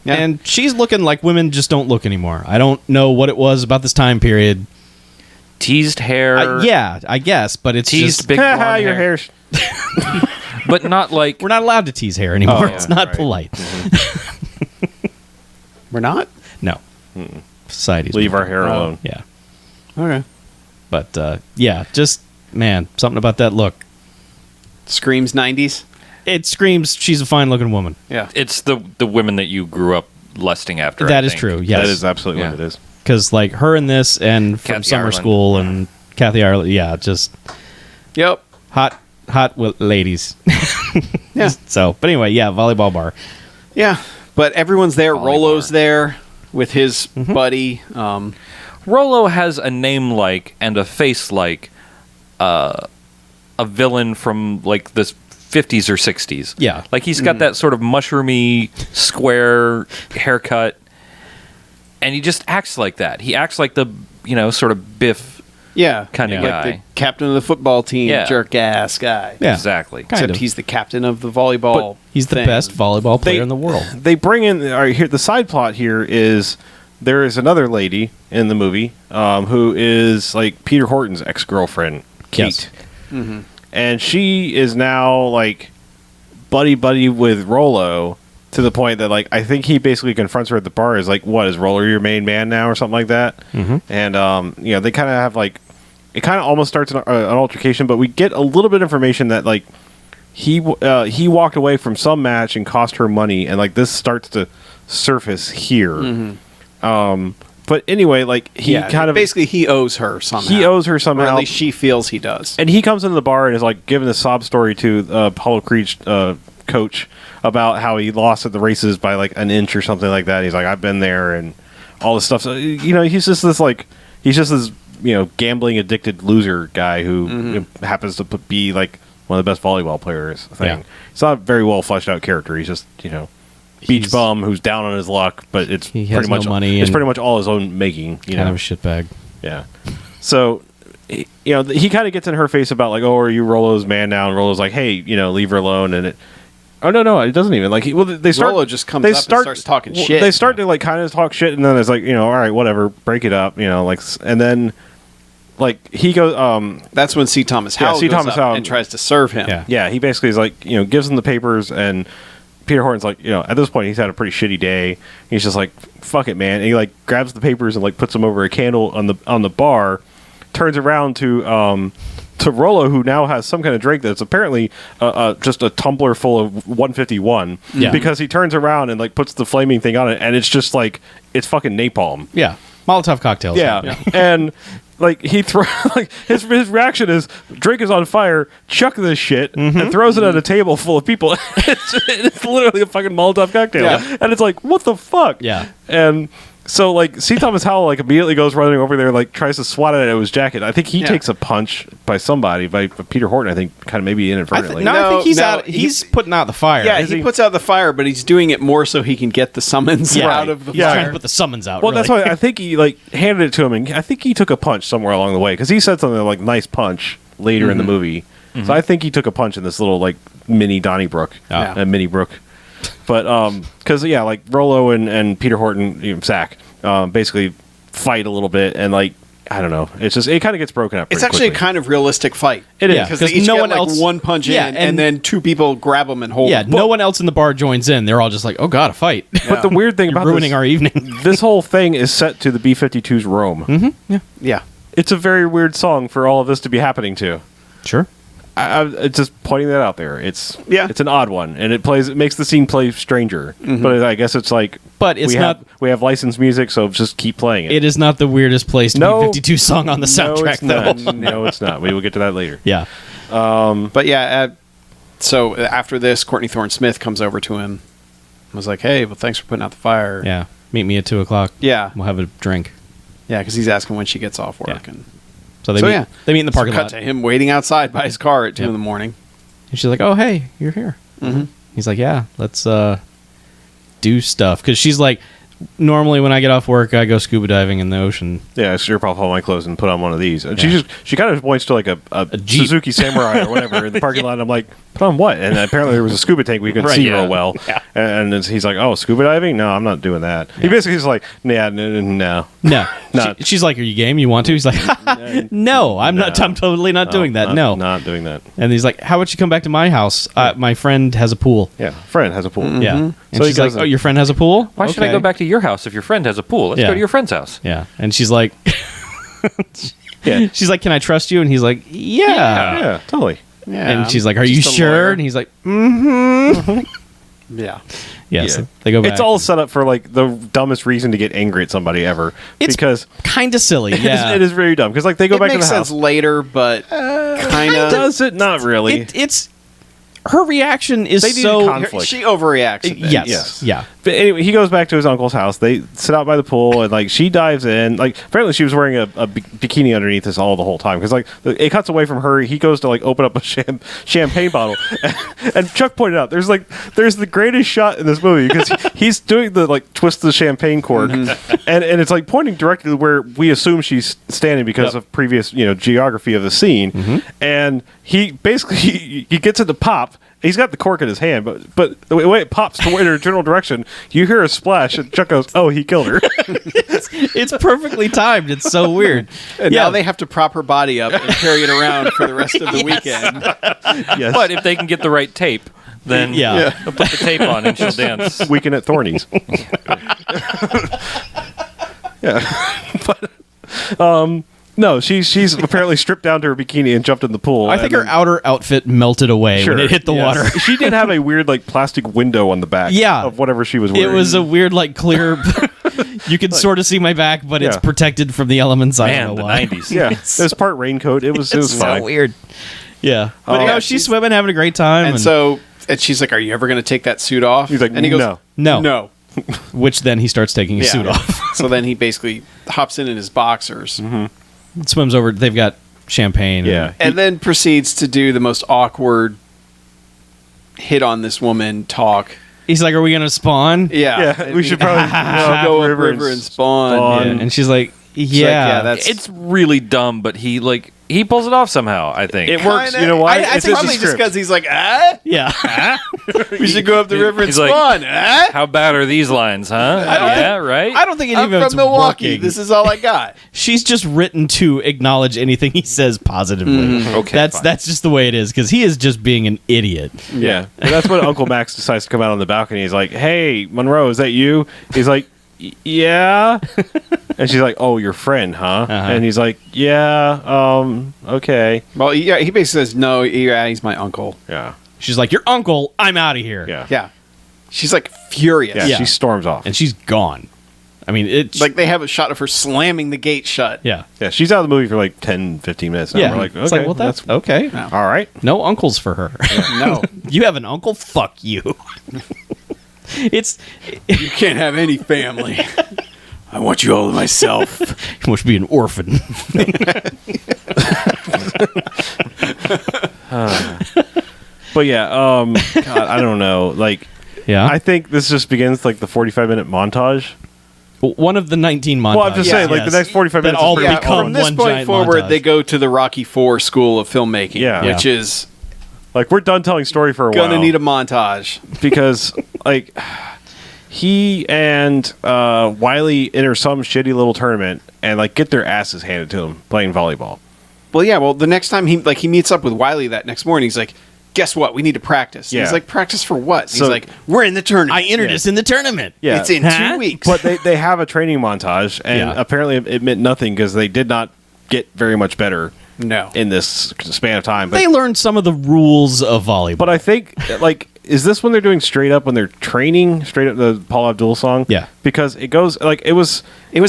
Yeah. And she's looking like women just don't look anymore. I don't know what it was about this time period. Teased hair. Yeah, I guess, but it's Teased just big Ha blonde your hair. hair. But not like we're not allowed to tease hair anymore. Oh, it's not right. polite. We're not? No. Society's Leave moved our hair on. alone. Yeah. Okay. But yeah, just man, something about that look. Screams 90s. It screams she's a fine looking woman. Yeah. it's the women that you grew up lusting after. That I is think. true. Yes. That is absolutely Yeah. what it is. Because like her in this and from Kathy summer Ireland. school and Kathy Ireland, yeah, just Yep. hot with ladies. Yeah. So, but anyway, yeah, volleyball bar. Yeah. But everyone's there. Volley Rolo's bar. there with his buddy. Rollo has a name like and a face like a villain from like the 50s or 60s. Yeah. Like he's got that sort of mushroomy square haircut and he just acts like that. He acts like the, sort of Biff Yeah. kind of Yeah. guy. Like the captain of the football team, Yeah. jerk ass guy. Yeah. Exactly. Kind Except of. he's the captain of the volleyball. He's the thing. best volleyball player They- in the world. They bring in all right, here. The side plot here is there is another lady in the movie who is like Peter Horton's ex-girlfriend, Kate, Yes. and she is now like buddy with Rollo to the point that like I think he basically confronts her at the bar. Is like, what is Rollo your main man now or something like that? And they kind of have like it kind of almost starts an altercation, but we get a little bit of information that like he walked away from some match and cost her money, and like this starts to surface here. But anyway, like he kind of basically he owes her somehow. he owes her Or somehow, at least she feels he does. and he comes into the bar and is like giving a sob story to Apollo Creed's coach about how he lost at the races by like an inch or something like that. He's like, I've been there and all this stuff. So he's just this gambling addicted loser guy who happens to be like one of the best volleyball players. Yeah. It's not a very well fleshed out character. He's just beach He's bum who's down on his luck, but it's He has pretty much no money It's and- pretty much all his own making. Kind of a shitbag. Yeah. So, he kind of gets in her face about like, oh, are you Rollo's man now? And Rollo's like, hey, leave her alone. And it, oh no, it doesn't even like. They start. Rollo just comes they up and starts talking shit. They start to like kind of talk shit, and then it's like, all right, whatever, break it up, and then like he goes, That's when C. Thomas Yeah, Howell C. goes Thomas up Howell- and tries to serve him. Yeah. yeah, he basically is like, gives him the papers, and Peter Horton's like, at this point he's had a pretty shitty day. He's just like, fuck it, man. And he like grabs the papers and like puts them over a candle on the bar, turns around to Rollo, who now has some kind of drink that's apparently just a tumbler full of 151. Yeah. Because he turns around and like puts the flaming thing on it, and it's just like it's fucking napalm. Yeah. Molotov cocktails. Yeah. And like he like his reaction is drink is on fire, chuck this shit, and throws it at a table full of people. it's literally a fucking Molotov cocktail. Yeah. And it's like, what the fuck? Yeah. And So, like, C. Thomas Howell, like, immediately goes running over there, like, tries to swat at his jacket. I think he takes a punch by somebody, by Peter Horton, I think, kind of maybe inadvertently. I think he's No, out. He's putting out the fire. Yeah, he puts out the fire, but he's doing it more so he can get the summons out of the He's trying fire. to put the summons out. Well, really. that's why I think he, like, handed it to him, and I think he took a punch somewhere along the way, because he said something like, nice punch, later in the movie. So I think he took a punch in this little, like, mini Donnybrook. Mini Brook. But, because, yeah, like, Rollo and Peter Horton, Zach, basically fight a little bit, and, like, I don't know. It's just, it kind of gets broken up. It's actually a kind of realistic fight. It is. Because they each no get one like else- one punch Yeah, in, and then two people grab them and hold them. no one else in the bar joins in. They're all just like, "Oh God, a fight!" But the weird thing You're about ruining this, our evening. this whole thing is set to the B-52's Rome. Yeah. It's a very weird song for all of this to be happening to. Sure. It's just pointing that out there. It's Yeah. an odd one, and it makes the scene play stranger. But I guess it's like, But it's we have licensed music, so just keep playing it. It is not the weirdest place to No. be 52 song on the soundtrack, no, it's though. not. No, it's not. We will get to that later. Yeah. But yeah, so after this, Courtney Thorne Smith comes over to him and was like, hey, well, thanks for putting out the fire. Yeah. Meet me at 2:00. Yeah. We'll have a drink. Yeah, because he's asking when she gets off work. Yeah. And So they So, meet. yeah. They meet in the parking cut lot. to him waiting outside by his car at 2 Yep. in the morning. And she's like, "Oh, hey, you're here." Mhm. He's like, "Yeah, let's do stuff." Because she's like, normally when I get off work, I go scuba diving in the ocean. Yeah, so you're all my clothes and put on one of these. And she kind of points to like a Jeep. Suzuki Samurai or whatever in the parking lot. And I'm like, put on what? And apparently there was a scuba tank we couldn't Right, see yeah. real well. Yeah. And then he's like, oh, scuba diving? No, I'm not doing that. He basically is like, yeah, no. No, Not- she's like, "Are you game? You want to?" He's like, "No, I'm not. I'm totally not doing that. No." Not doing that. And he's like, "How about you come back to my house? My friend has a pool." Yeah, friend has a pool. Yeah. And So he she's like, doesn't- "Oh, your friend has a pool? Why should I Okay." go back to your house if your friend has a pool? Let's Yeah. go to your friend's house. Yeah. And she's like, Yeah. she's like, "Can I trust you?" And he's like, "Yeah." Yeah, totally. Yeah. And she's like, "Are you Just a sure?" lawyer. And he's like, "Mm-hmm." Yeah. Yes. Yeah. They go back. It's all set up for like the dumbest reason to get angry at somebody ever. It's because kind of silly. Yeah. it is very dumb. Because like they go It back to the makes house. sense later, but kind of. Does it? Not really. It's her reaction is They need so conflict. She overreacts. A bit. yes. Yes. Yeah. But anyway, he goes back to his uncle's house. They sit out by the pool, and like she dives in. Like apparently she was wearing a bikini underneath this all the whole time because like it cuts away from her. He goes to like open up a champagne bottle, and Chuck pointed out there's the greatest shot in this movie because he's doing the like twist the champagne cork, and it's like pointing directly to where we assume she's standing because of previous geography of the scene, and he basically he gets it to pop. He's got the cork in his hand, but the way it pops in a general direction, you hear a splash, and Chuck goes, "Oh, he killed her." It's perfectly timed. It's so weird. And now they have to prop her body up and carry it around for the rest of the weekend. Yes, But if they can get the right tape, then Yeah. they'll put the tape on and she'll dance. Weekend at Thorny's. Yeah, but no, she's apparently stripped down to her bikini and jumped in the pool. I think and her outer outfit melted away when it hit the yes. water. She did have a weird like plastic window on the back. Yeah. of whatever she was It wearing. was a weird, like, clear. You can sort of see my back, but it's Yeah. protected from the elements. I Man, don't the know why. 90s. yeah. It was part raincoat. It was It's fine. so weird. Yeah, but Oh. she's swimming, having a great time, And she's like, "Are you ever going to take that suit off?" He's like, and he goes, "No." no. Which then he starts taking his suit off. So then he basically hops in his boxers Swims over. They've got champagne. Yeah. and then proceeds to do the most awkward hit on this woman talk. He's like, "Are we gonna spawn?" Yeah, Yeah, we should probably go up river and spawn. Yeah. And she's like, She's "Yeah, like, yeah, that's It's really dumb, but he pulls it off somehow, I think. It works. Kinda- You know why? I It's think in the probably just script. because he's like, ah, yeah." we should go up the river and He's like, spawn. Ah? How bad are these lines, huh? Yeah, right? I don't think any I'm of it's from Milwaukee. working. This is all I got. She's just written to acknowledge anything he says positively. Okay, that's fine. that's just the way it is because he is just being an idiot. Yeah. And that's when Uncle Max decides to come out on the balcony. He's like, "Hey, Monroe, is that you?" He's like, "Yeah." And she's like, "Oh, your friend, huh?" And he's like, "Yeah, okay." Well, yeah, he basically says, no, yeah, he's my uncle. Yeah. She's like, "Your uncle, I'm out of here." Yeah. Yeah. She's like furious. Yeah. Yeah. She storms off. And she's gone. I mean, it's Like they have a shot of her slamming the gate shut. yeah. Yeah, she's out of the movie for like 10, 15 minutes now. Yeah. We're like, okay, it's like, well, that's okay. all right. No uncles for her. No, You have an uncle? Fuck you. It's you can't have any family. I want you all to myself. He wants to be an orphan. But yeah, God, I don't know. Like, Yeah. I think this just begins like the 45-minute montage. One of the 19 montages. Well, I'm just saying, like, the next 45 That minutes all is pretty become much From this one point giant forward, montage. they go to the Rocky IV school of filmmaking, Yeah. which is like we're done telling story for a while. gonna need a montage. because like he and Wiley enter some shitty little tournament and like get their asses handed to them playing volleyball. Well, yeah. Well, the next time he meets up with Wiley that next morning, he's like, "Guess what? We need to practice." And Yeah. he's like, "Practice for what?" So- He's like, "We're in the tournament. I entered us in the tournament. Yeah. It's in Huh? 2 weeks." But they have a training montage, and Yeah. apparently it meant nothing because they did not get very much better no. in this span of time. But, They learned some of the rules of volleyball. but I think, like, is this when they're doing straight up when they're training straight up the Paula Abdul song? Yeah. Because it goes, like, it was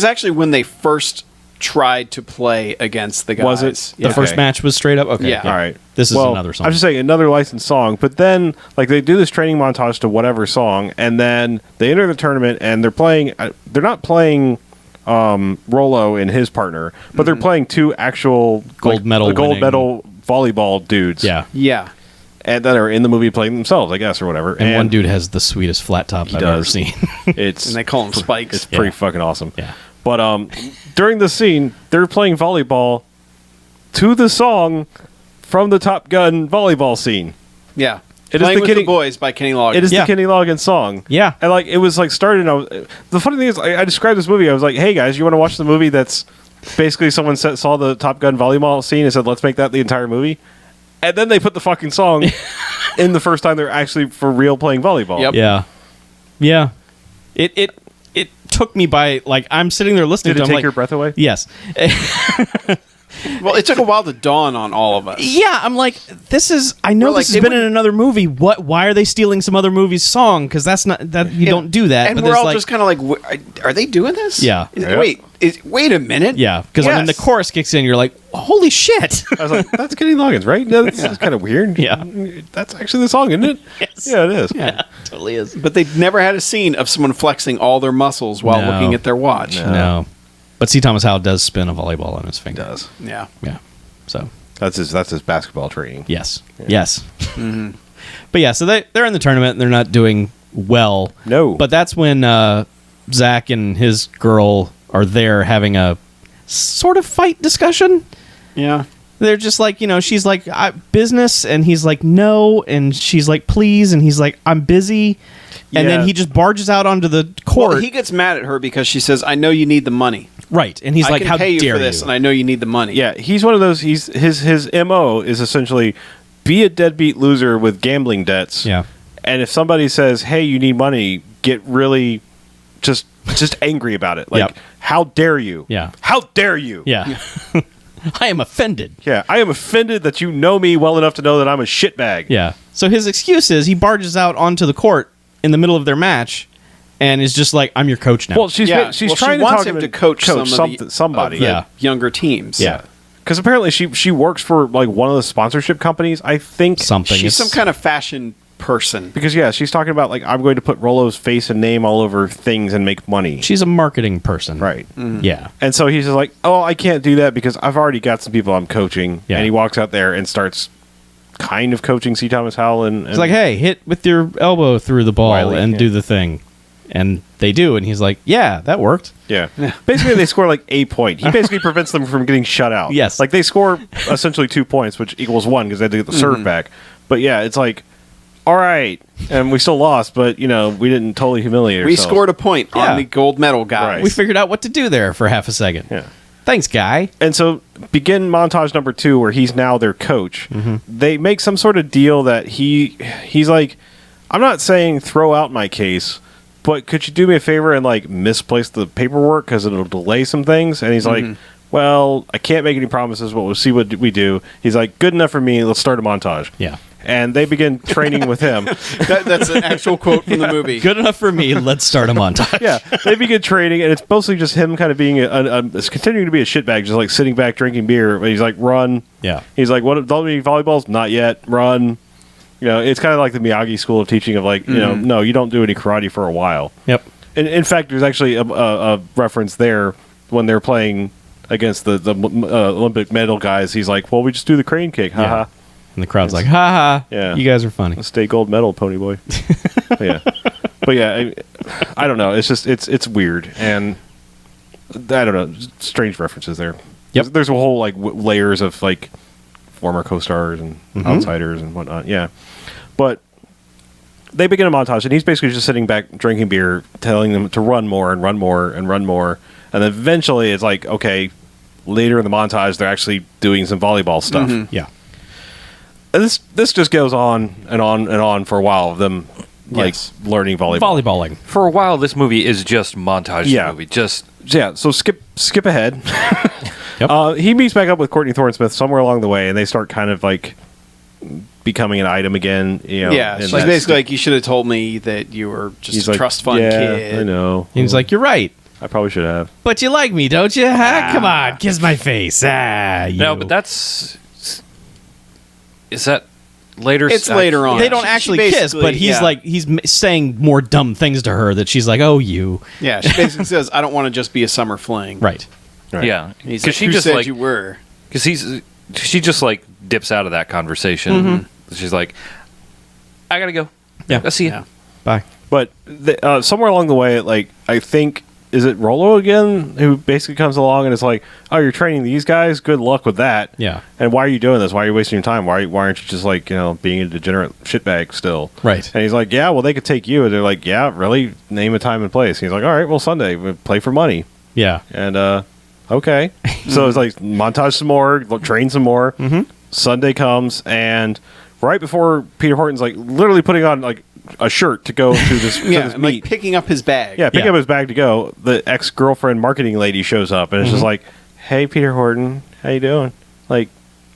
actually when they first tried to play against the guys. Was it? the Yeah. first match was straight up? Okay. Yeah. all right. This is Well, another song. I'm just saying another licensed song, but then like they do this training montage to whatever song, and then they enter the tournament and they're playing. They're not playing Rolo and his partner, but they're playing two actual Gold medal gold winning- medal volleyball dudes. Yeah. Yeah. and that are in the movie playing themselves, I guess, or whatever. And one dude has the sweetest flat top I've ever does. seen. it's And they call him Spikes. it's pretty Yeah. fucking awesome. Yeah. But during the scene, they're playing volleyball to the song from the Top Gun volleyball scene. Yeah. It is Playing the with Kenny- the Boys by Kenny Loggins. It is Yeah. the Kenny Loggins song. Yeah. And like it was like started. And the funny thing is, I described this movie. I was like, "Hey guys, you want to watch the movie that's basically someone saw the Top Gun volleyball scene and said, let's make that the entire movie." And then they put the fucking song in the first time they're actually for real playing volleyball. Yep. Yeah. Yeah. It took me by, like, I'm sitting there listening Did it to take I'm like, your breath away? Yes. Well, it took a while to dawn on all of us. Yeah, I'm like, this is. I know We're like, this has they been in wouldn't- another movie. What? Why are they stealing some other movie's song? Because that's not that you don't do that. And but we're there's all like, just kind of like, are they doing this? Yeah. Yeah. Wait a minute. yeah, because when the Yes. chorus kicks in, you're like, holy shit! I was like, that's Kenny Loggins, right? No, this is kind of weird. Yeah. That's actually the song, isn't it? Yes. Yeah, it is. yeah, totally is. But they've never had a scene of someone flexing all their muscles while No. looking at their watch. No, but C. Thomas Howell does spin a volleyball on his finger. It does. Yeah. Yeah. So That's his basketball training. yes, yes. But yeah, so they're in the tournament. And they're not doing well. No. But that's when Zach and his girl are there having a sort of fight discussion. Yeah. They're just like, she's like, business, and he's like, no, and she's like, please, and he's like, I'm busy. And Yeah. then he just barges out onto the court. Well, he gets mad at her because she says, "I know you need the money. Right. And he's I like, can how pay you dare for this, you? and I know you need the money." Yeah, he's one of those. His MO is essentially be a deadbeat loser with gambling debts. Yeah. And if somebody says, "Hey, you need money," get really just angry about it. Like, Yep. how dare you? Yeah. How dare you? Yeah. I am offended. Yeah, I am offended that you know me well enough to know that I'm a shitbag. Yeah. So his excuse is he barges out onto the court in the middle of their match and is just like, I'm your coach now. Well, she's Yeah. she's Well, she trying wants to talk him to coach somebody. of the Yeah. younger teams. yeah. Because apparently she works for like one of the sponsorship companies. I think Something. She's It's- some kind of fashion person. because she's talking about like I'm going to put Rolo's face and name all over things and make money. She's a marketing person. Right. Yeah. And so he's just like, "Oh, I can't do that because I've already got some people I'm coaching." Yeah. And he walks out there and starts kind of coaching C. Thomas Howell. And It's like, hey, hit with your elbow through the ball Wiley, and yeah. do the thing. And they do. And he's like, yeah, that worked. yeah. Basically, they score like a point. He basically prevents them from getting shut out. Yes. Like they score essentially 2 points, which equals 1 because they had to get the serve back. But yeah, it's like, all right, and we still lost, but we didn't totally humiliate We ourselves. scored a point Yeah. on the gold medal guys. Right. We figured out what to do there for half a second. Yeah. Thanks, guy. And so begin montage number 2 where he's now their coach. They make some sort of deal that he's like, I'm not saying throw out my case, but could you do me a favor and like misplace the paperwork because it'll delay some things? And he's like, well, I can't make any promises, but we'll see what we do. He's like, good enough for me. Let's start a montage. Yeah. And they begin training with him. That's an actual quote from the movie. Good enough for me. Let's start a montage. Yeah, they begin training, and it's mostly just him kind of being it's continuing to be a shitbag, just like sitting back drinking beer. But he's like, run. Yeah. He's like, what? Don't need volleyballs? Not yet. Run. It's kind of like the Miyagi school of teaching of like, no, you don't do any karate for a while. Yep. In fact, there's actually a reference there when they're playing against the Olympic medal guys. He's like, well, we just do the crane kick. Haha. Yeah. And the crowd's like, ha ha. Yeah. You guys are funny. State gold medal, pony boy. Yeah. But yeah, I don't know. It's just, it's weird. And I don't know. Strange references there. Yep. There's a whole like layers of like former co-stars and outsiders and whatnot. Yeah. But they begin a montage, and he's basically just sitting back drinking beer, telling them to run more and run more and run more. And then eventually it's like, okay, later in the montage, they're actually doing some volleyball stuff. Yeah. And this just goes on and on and on for a while of them like learning volleyball. Volleyballing. For a while, this movie is just montage movie. Just So skip ahead. Yep. He meets back up with Courtney Thorne-Smith somewhere along the way, and they start kind of like becoming an item again. You know, Yeah, and she's that's- basically like, you should have told me that you were just he's a like, trust fund yeah, kid. I know. And he's like, you're right. I probably should have. But you like me, don't you? Huh? Come on, kiss my face. no, but is that later? It's later on. They don't She actually kiss, basically- but he's like saying more dumb things to her that she's like, "Oh, you." Yeah, she basically says, I don't want to just be a summer fling. Right. Right. Yeah, And he's because like, who just said like you were? because she just like dips out of that conversation. She's like, I gotta go. Yeah. I'll see you. Yeah. Bye. But somewhere along the way, like I think, is it Rollo again who basically comes along and is like, "Oh, you're training these guys. Good luck with that." Yeah. And why are you doing this? Why are you wasting your time? Why aren't you just like being a degenerate shitbag still? Right. And he's like, "Yeah, well, they could take you." And they're like, "Yeah, really? Name a time and place." And he's like, "All right, well, Sunday, we play for money." Yeah. And okay, so it's like montage some more, train some more. Sunday comes, and right before Peter Horton's like literally putting on like a shirt to go to this, to Yeah, this and, meet. like picking up his bag. Yeah, picking Yeah. up his bag to go. The ex-girlfriend marketing lady shows up, and it's just like, "Hey, Peter Horton, how you doing? Like,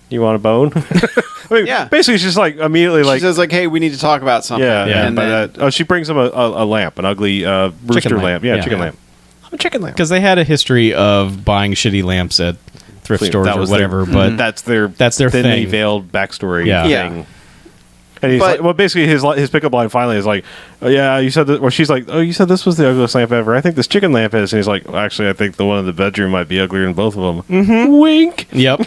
you want a bone?" I mean, Yeah. basically, it's just like immediately She like, says like, hey, we need to talk about something. yeah, Yeah. And but then, she brings him a lamp, an ugly rooster Chicken lamp. lamp. Yeah, Yeah. chicken Yeah. lamp. I'm a chicken lamp. Because they had a history of buying shitty lamps at thrift stores That or was whatever, their- but that's their thinly thing. veiled backstory Yeah. thing. Yeah. And he's But- like, well, basically his pickup line finally is like, "Oh, yeah, you said that," or she's like, "Oh, you said this was the ugliest lamp ever. I think this chicken lamp is." And he's like, well, "Actually, I think the one in the bedroom might be uglier than both of them." Wink. Yep.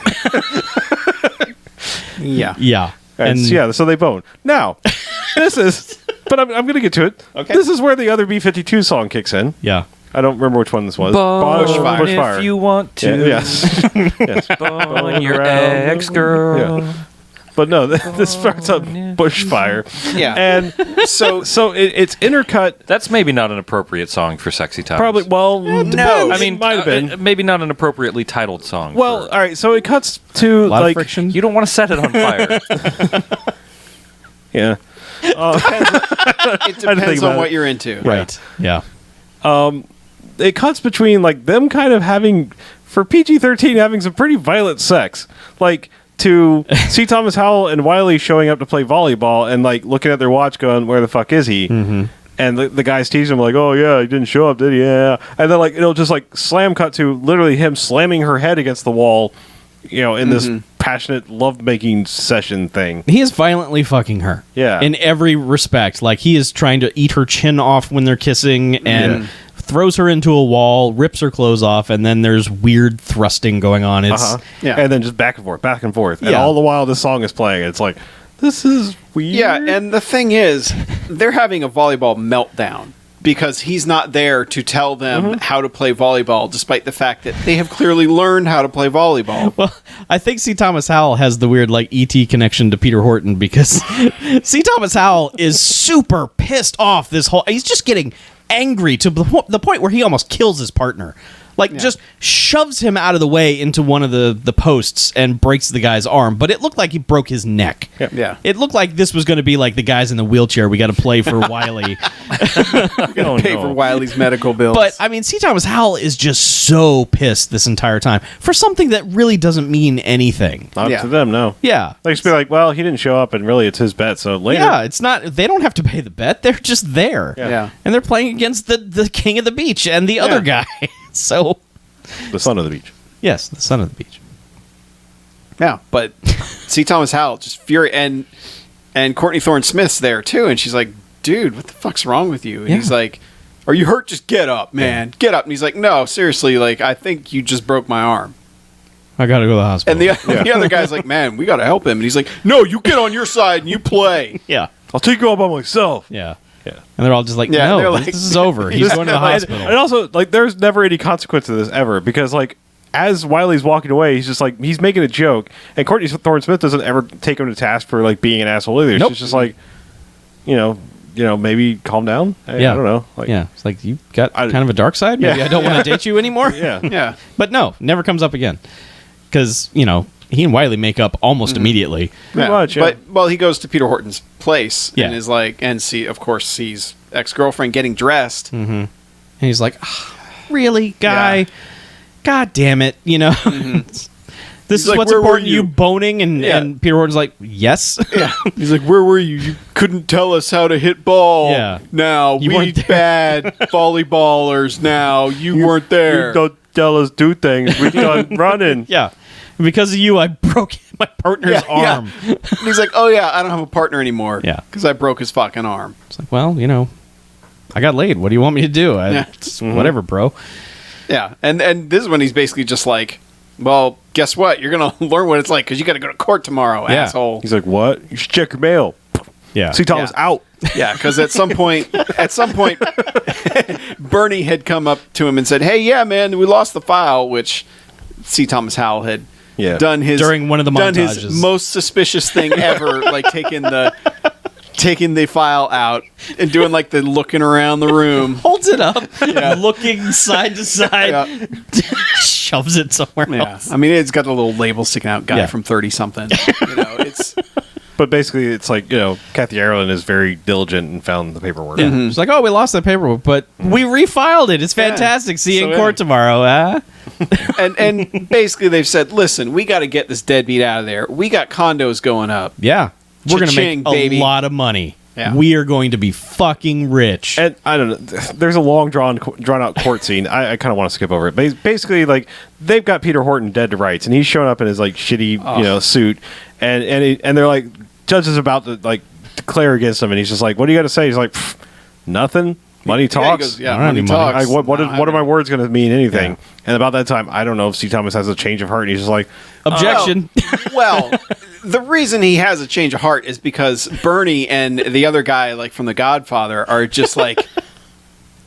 yeah. Yeah. And yeah, so they bone. Now, this is, but I'm going to get to it. Okay. This is where the other B-52 song kicks in. Yeah. I don't remember which one this was. Bushfire. Bushfire. If you want to, Yeah, yes. Yes. bone your around. ex-girl. Yeah. But no, this starts up Bushfire. Yeah. And So it's intercut. That's maybe not an appropriate song for Sexy Times. Probably, well, no. I mean, might have been. maybe not an appropriately titled song. Well, for- all right, so it cuts to A lot like of friction. you don't want to set it on fire. yeah. it depends about on what it. you're into. Right. Yeah. It cuts between like them kind of having, for PG-13, having some pretty violent sex, like to C. Thomas Howell and Wiley showing up to play volleyball and like looking at their watch, going, "Where the fuck is he?" And the guys tease him like, "Oh yeah, he didn't show up, did he?" Yeah. And then like it'll just like slam cut to literally him slamming her head against the wall, in this passionate lovemaking session thing. He is violently fucking her. Yeah. In every respect. Like, he is trying to eat her chin off when they're kissing and throws her into a wall, rips her clothes off, and then there's weird thrusting going on. It's Yeah. And then just back and forth. And Yeah. all the while this song is playing. It's like, this is weird. Yeah, and the thing is, they're having a volleyball meltdown because he's not there to tell them how to play volleyball, despite the fact that they have clearly learned how to play volleyball. Well, I think C. Thomas Howell has the weird, like, E.T. connection to Peter Horton because C. Thomas Howell is super pissed off this whole... He's just getting angry to the point where he almost kills his partner. Like, just shoves him out of the way into one of the posts and breaks the guy's arm. But it looked like he broke his neck. Yeah. It looked like this was going to be like the guys in the wheelchair. We got to play for Wiley. Oh, Pay for Wiley's medical bills. But I mean, C. Thomas Howell is just so pissed this entire time for something that really doesn't mean anything. Not Yeah. to them, no. Yeah. They just be like, well, he didn't show up, and really it's his bet, so later. Yeah, it's not. They don't have to pay the bet. They're just there. Yeah. And they're playing against the king of the beach and the other guy. So, The son of the beach. yes, the son of the beach. Yeah, but C. Thomas Howell just fury and Courtney Thorne Smith's there too, and she's like, "Dude, what the fuck's wrong with you?" And Yeah. he's like, are you hurt? Just get up, man. Get up. And he's like, no, seriously, like, I think you just broke my arm. I gotta go to the hospital. And the other guy's like, man, we gotta help him. And he's like, no, you get on your side and you play. yeah. I'll take you all by myself. Yeah. Yeah. And they're all just like, Yeah, no, they're like- this is over. He's going to the hospital. And also, like, there's never any consequence to this ever because, like, as Wiley's walking away, he's just like he's making a joke, and Courtney Thorne-Smith doesn't ever take him to task for like being an asshole either. Nope. She's just like, you know, maybe calm down. I don't know. Like, yeah. It's like, you got kind of a dark side? Maybe I don't want to date you anymore? yeah. Yeah. But no, never comes up again. Because, you know, he and Wiley make up almost immediately. Pretty much, yeah. But, well, he goes to Peter Horton's place Yeah. and is like, and sees ex-girlfriend getting dressed. And he's like, really, guy? Yeah. God damn it. You know? This He's is like, what's "Where were important, you you?" boning? Yeah. And Peter Horton's like, yes. Yeah. He's like, where were you? You couldn't tell us how to hit ball. Yeah. Now, You we weren't there. bad volleyballers now. You weren't there. You don't tell us do things. We done running. Yeah. And because of you, I broke my partner's Yeah. arm. And he's like, oh, yeah, I don't have a partner anymore. Yeah. Because I broke his fucking arm. It's like, well, you know, I got laid. What do you want me to do? Yeah. It's whatever, bro. Yeah. And this is when he's basically just like, well, guess what? You're going to learn what it's like because you got to go to court tomorrow, Yeah. asshole. He's like, what? You should check your mail. Yeah. See Thomas Yeah. out. Yeah, because at some point, Bernie had come up to him and said, "Hey, yeah, man, we lost the file," which C. Thomas Howell had done his During one of the done montages. his most suspicious thing ever, like taking the file out and doing like the looking around the room. Holds it up, Yeah. looking side to side, Yeah. shoves it somewhere Yeah, else. I mean, it's got a little label sticking out, guy Yeah. from 30 something. You know, it's But basically, it's like, Kathy Ireland is very diligent and found the paperwork. Yeah. It's like, oh, we lost that paperwork, but we refiled it. It's fantastic. See you So, in yeah. court tomorrow. and basically they've said, listen, we got to get this deadbeat out of there. We got condos going up. Yeah. We're going to Cha-ching, make baby. a lot of money. Yeah. We are going to be fucking rich. And I don't know. There's a long drawn out court scene. I kind of want to skip over it. But basically, like they've got Peter Horton dead to rights, and he's showing up in his like shitty suit, and they're like judge is about to like declare against him, and he's just like, "What do you got to say?" He's like, "Nothing. Money Yeah, he talks." goes, yeah, I don't have money any money. talks. Like, what I don't are have my any. words going to mean anything? Yeah. And about that time, I don't know if C. Thomas has a change of heart, and he's just like, Objection. Well, the reason he has a change of heart is because Bernie and the other guy, like from The Godfather, are just like,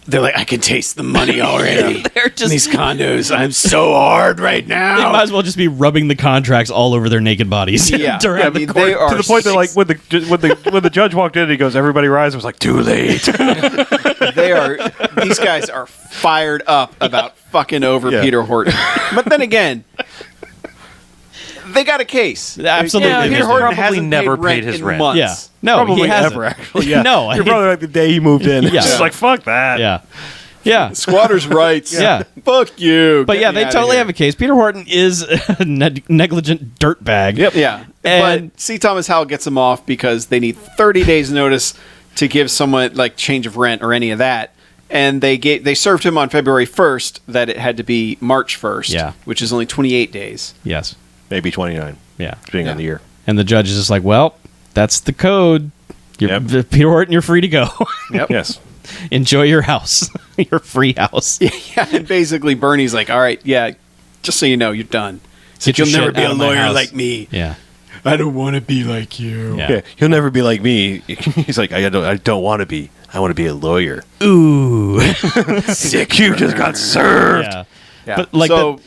they're like, I can taste the money already. They're In just. these condos. I'm so hard right They now. might as well just be rubbing the contracts all over their naked bodies. Yeah. during I the mean, court. they are to the point that like when the judge walked in, he goes, "Everybody rise." I was like, "Too late." These guys are fired up about fucking over Yeah. Peter Horton. But then again, they got a case. Absolutely. Yeah, they Peter do. Horton Probably hasn't never paid rent paid his in rent. months. Yeah. No, Probably he hasn't. ever actually. Yeah. No, You're probably like the day he moved in. Yeah. It's just like fuck that. Yeah. Yeah. Squatters' rights. Yeah. Fuck you. But Get yeah, me they outta totally here. have a case. Peter Horton is a negligent dirtbag. Yep. Yeah. And- But C. Thomas Howell gets them off because they need 30 days notice to give someone like change of rent or any of that. And they served him on February 1st that it had to be March 1st, Yeah. which is only 28 days. Yes. Maybe 29, Yeah. depending on Yeah. the year. And the judge is just like, well, that's the code. Peter Horton, you're free to go. Yep. Yes. Enjoy your house, your free house. Yeah, and basically Bernie's like, all right, yeah, just so you know, you're done. So Get your you'll never shit be out a of my lawyer house. like me. Yeah. I don't want to be like you. Yeah. Yeah. He'll never be like me. He's like, I don't want to be. I want to be a lawyer. Ooh. Sick. You just got served. Yeah. Yeah. But like So-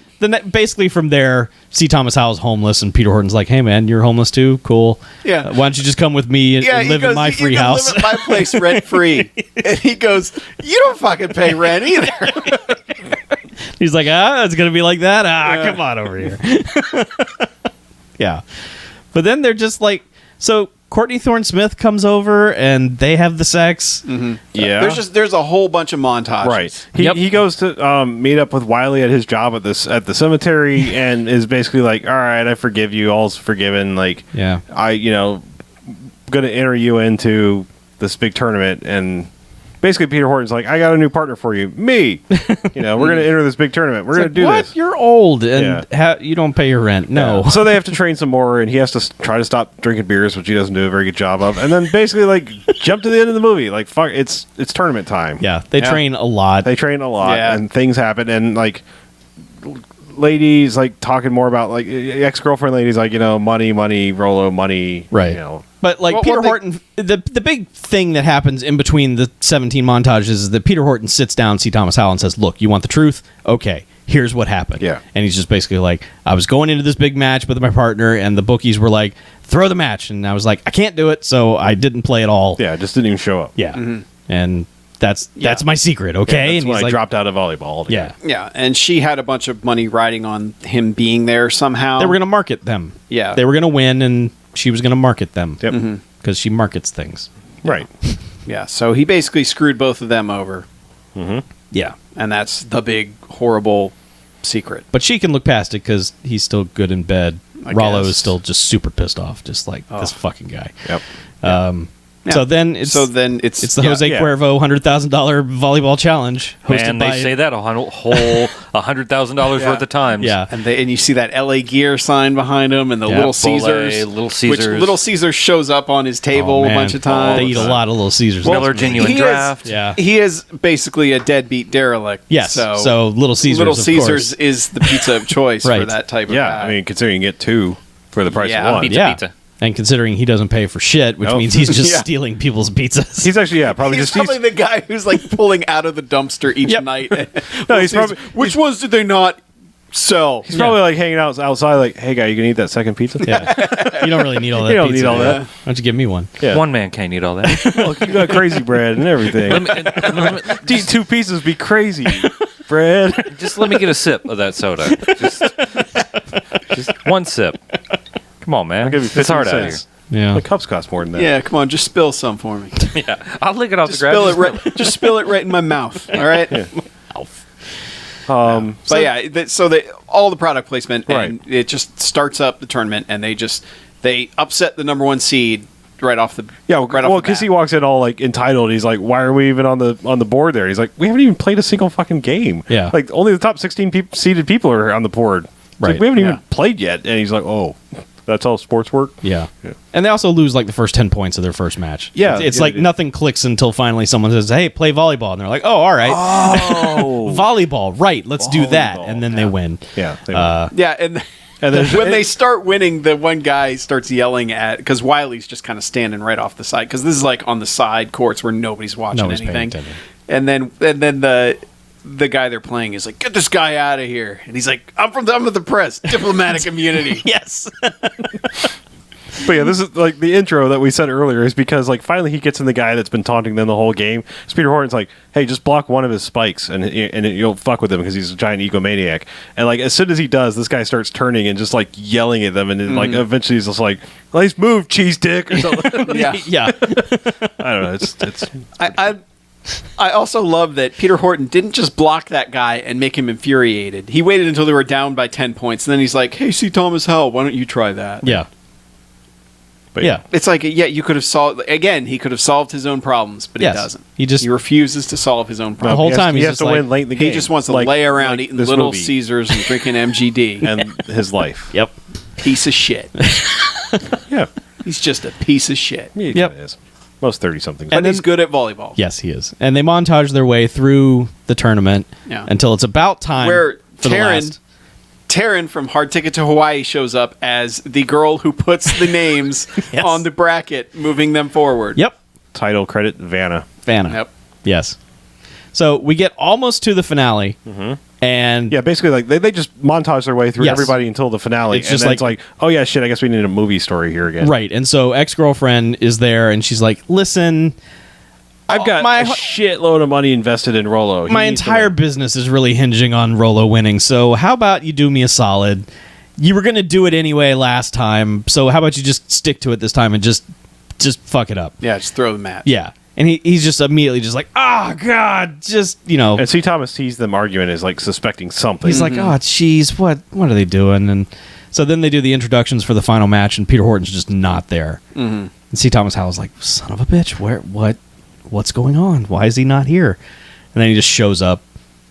basically from there, C. Thomas Howell's homeless, and Peter Horton's like, "Hey man, you're homeless too. Cool. Yeah. Why don't you just come with me and, Yeah, and he live goes, in my "You free can house?" live at my place rent free. And he goes, you don't fucking pay rent either. He's like, it's gonna be like that. Yeah. Come on over here. Yeah. But then they're just like, so Courtney Thorne-Smith comes over and they have the sex. Yeah. There's a whole bunch of montages. Right. Yep. He goes to meet up with Wiley at his job at the cemetery and is basically like, all right, I forgive you. All's forgiven. Like, Yeah. I, going to enter you into this big tournament. And basically Peter Horton's like, I got a new partner for you, me. We're going to enter this big tournament. We're going to do what? this. You're old and you don't pay your rent. No. Yeah. So they have to train some more, and he has to try to stop drinking beers, which he doesn't do a very good job of. And then basically, like, jump to the end of the movie. Like, fuck, it's tournament time. Yeah, they train a lot. They train a lot, and things happen, and like, ladies like talking more about like ex-girlfriend ladies, like money, Rollo, money, right? But like Peter Horton, the big thing that happens in between the 17 montages is that Peter Horton sits down, C. Thomas Howell, and says, "Look, you want the truth? Okay, here's what happened." Yeah, and he's just basically like, "I was going into this big match with my partner, and the bookies were like, throw the match,' and I was like, I can't do it, so I didn't play at all. Yeah, just didn't even show up. Yeah, and that's my secret, okay?" That's and when I dropped out of volleyball altogether. Yeah, and she had a bunch of money riding on him being there somehow. They were going to market them. Yeah. They were going to win, and she was going to market them. Yep. Because she markets things. Right. Yeah, so he basically screwed both of them over. Yeah. And that's the big, horrible secret. But she can look past it because he's still good in bed. Rollo guess. is still just super pissed off, just like this fucking guy. Yep. So then it's the Jose Cuervo $100,000 volleyball challenge. Man, they say that a whole $100,000 worth of times. Yeah, and you see that LA Gear sign behind him, and the Little Caesars, which Little Caesar shows up on his table a bunch of times. They eat a lot of Little Caesars. Miller Genuine Draft. He is basically a deadbeat derelict. Yes. So Little Caesars, is the pizza of choice for that type of guy. I mean, considering you get two for the price of one. Pizza. And considering he doesn't pay for shit, which means he's just stealing people's pizzas. He's actually, probably he's probably the guy who's like pulling out of the dumpster each night. No, he's probably. Which ones did they not sell? He's probably like hanging out outside, like, "Hey, guy, you can eat that second pizza?" Yeah. You don't really need all that. You don't pizza, need all that. Why don't you give me one? Yeah. One man can't eat all that. Look, you got crazy bread and everything. To eat two pizzas be crazy. Bread. Just let me get a sip of that soda. Just one sip. Come on, man. It's hard out here. Yeah, the cups cost more than that. Yeah, come on, just spill some for me. Yeah, I'll lick it off the ground. Just spill it right in my mouth. All right. Yeah. So all the product placement, and it just starts up the tournament, and they upset the number one seed right off the because he walks in all like entitled. He's like, "Why are we even on the board there?" He's like, "We haven't even played a single fucking game. Yeah, like only the top 16 seeded people are on the board. Right, like, we haven't even played yet." And he's like, "Oh." That's all sports work? Yeah. And they also lose like the first 10 points of their first match. Yeah. It's like nothing clicks until finally someone says, "Hey, play volleyball." And they're like, "Oh, all right." Oh. Volleyball. Right. Let's do that. And then they win. Yeah. And when they start winning, the one guy starts yelling because Wiley's just kind of standing right off the side, because this is like on the side courts where nobody's watching anything. And then the guy they're playing is like, "Get this guy out of here!" And he's like, I'm from the press, diplomatic immunity." Yes. But yeah, this is like the intro that we said earlier is because like finally he gets in the guy that's been taunting them the whole game. So Peter Horton's like, "Hey, just block one of his spikes and you'll fuck with him because he's a giant egomaniac." And like as soon as he does, this guy starts turning and just like yelling at them, and then like eventually he's just like, "Nice move, cheese dick," or something. Yeah. I don't know. It's. I also love that Peter Horton didn't just block that guy and make him infuriated. He waited until they were down by 10 points, and then he's like, "Hey, C. Thomas Howell, why don't you try that?" Yeah. But it's like, you could have solved. Again, he could have solved his own problems, but he doesn't. He refuses to solve his own the problems. whole time he he's has just to like, win late in the game. He just wants to lay around eating Little movie. Caesars and drinking MGD and his life. Yep. Piece of shit. Yeah, he's just a piece of shit. he is. Most 30-somethings. But he's good at volleyball. Yes, he is. And they montage their way through the tournament until it's about time where for the last. Taryn from Hard Ticket to Hawaii shows up as the girl who puts the names on the bracket, moving them forward. Yep. Title credit, Vanna. Yep. Yes. So we get almost to the finale, and yeah, basically like they just montage their way through everybody until the finale. It's just and then it's like, oh yeah, shit, I guess we need a movie story here again. Right. And so ex-girlfriend is there, and she's like, "Listen, I've got a shitload of money invested in Rollo. My entire business is really hinging on Rollo winning. So how about you do me a solid? You were going to do it anyway last time, so how about you just stick to it this time and just fuck it up?" Yeah, just throw the match. Yeah. And he's just immediately just like, "Oh, God, just, And C. Thomas sees them arguing as like suspecting something. He's like, "Oh, jeez, what are they doing?" And so then they do the introductions for the final match, and Peter Horton's just not there. And C. Thomas Howell's like, "Son of a bitch, what's going on? Why is he not here? And then he just shows up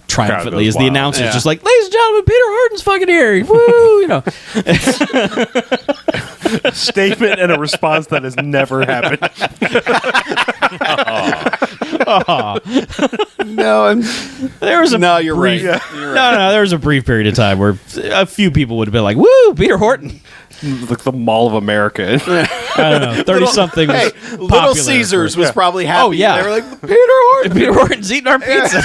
triumphantly goes as the wild. announcer's Yeah. just like, ladies and gentlemen, Peter Horton's fucking here. Woo, Statement and a response that has never happened. No, There was a no, you're right. brief, You're right. No, there was a brief period of time where a few people would have been like, "Woo, Peter Horton!" Like the Mall of America. I don't know, 30-something. Hey, Little Caesars was probably happy. Oh, yeah. They were like, Peter Horton. Peter Horton's eating our pizza.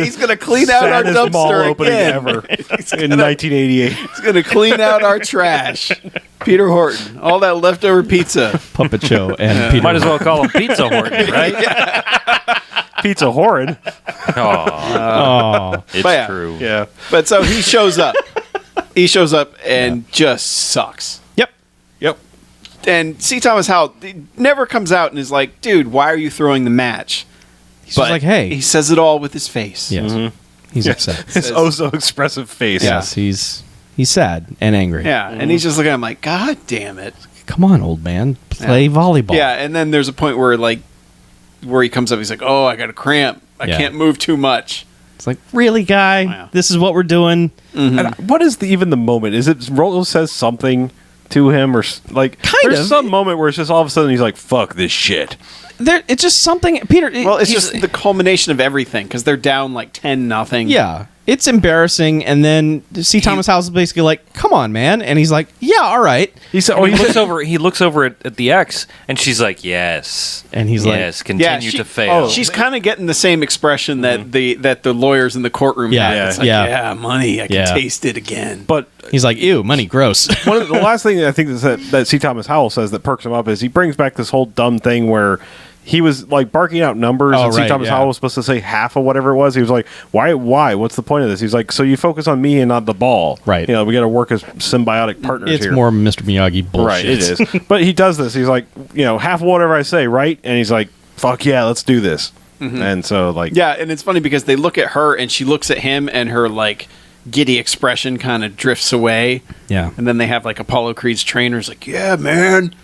He's gonna clean out our Saddest mall dumpster opening again. ever in 1988. He's gonna clean out our trash. Peter Horton, all that leftover pizza. Puppet show and Peter. Might as well call him Pizza Horton, right? Pizza horrid. Oh, It's But yeah. true. Yeah. But so he shows up. He shows up and just sucks. yep. Yep. And C. Thomas Howell never comes out and is like, dude, why are you throwing the match? He's just like, hey. He says it all with his face. Yes. He's upset. His oh so expressive face. Yes, he's sad and angry. Yeah, and he's just looking at him like, God damn it. Come on, old man, play volleyball. Yeah, and then there's a point where he comes up, he's like, oh, I got a cramp. I Yeah. can't move too much. It's like, really, guy? Wow. This is what we're doing. And what is even the moment? Is it Rollo says something to him or like there's of. some moment where it's just all of a sudden he's like, fuck this shit. It's just something, Peter. Well, it's he's- just the culmination of everything because they're down like 10-0. yeah. It's embarrassing, and then C. Thomas Howell's is basically like, "Come on, man," and he's like, "Yeah, all right," He said, He looks over at the ex, and she's like, "Yes," and he's like, yes, continue to fail. oh, She's kind of getting the same expression that the lawyers in the courtroom Yeah, had. yeah, It's like, yeah. yeah, money. I can Yeah. taste it again. but he's like, "Ew, money, gross." one of the last thing that I think that C. Thomas Howell says that perks him up is he brings back this whole dumb thing where he was like barking out numbers, Oh, and C. right, Thomas yeah. Howell was supposed to say half of whatever it was. He was like, "Why? What's the point of this?" He's like, "So you focus on me and not the ball, Right. You know, we got to work as symbiotic partners It's here." more Mr. Miyagi bullshit. right, it is. But he does this. He's like, half of whatever I say, right? And he's like, "Fuck yeah, let's do this." And so like, Yeah, and it's funny because they look at her and she looks at him and her like giddy expression kind of drifts away. Yeah. And then they have like Apollo Creed's trainers like, yeah, man.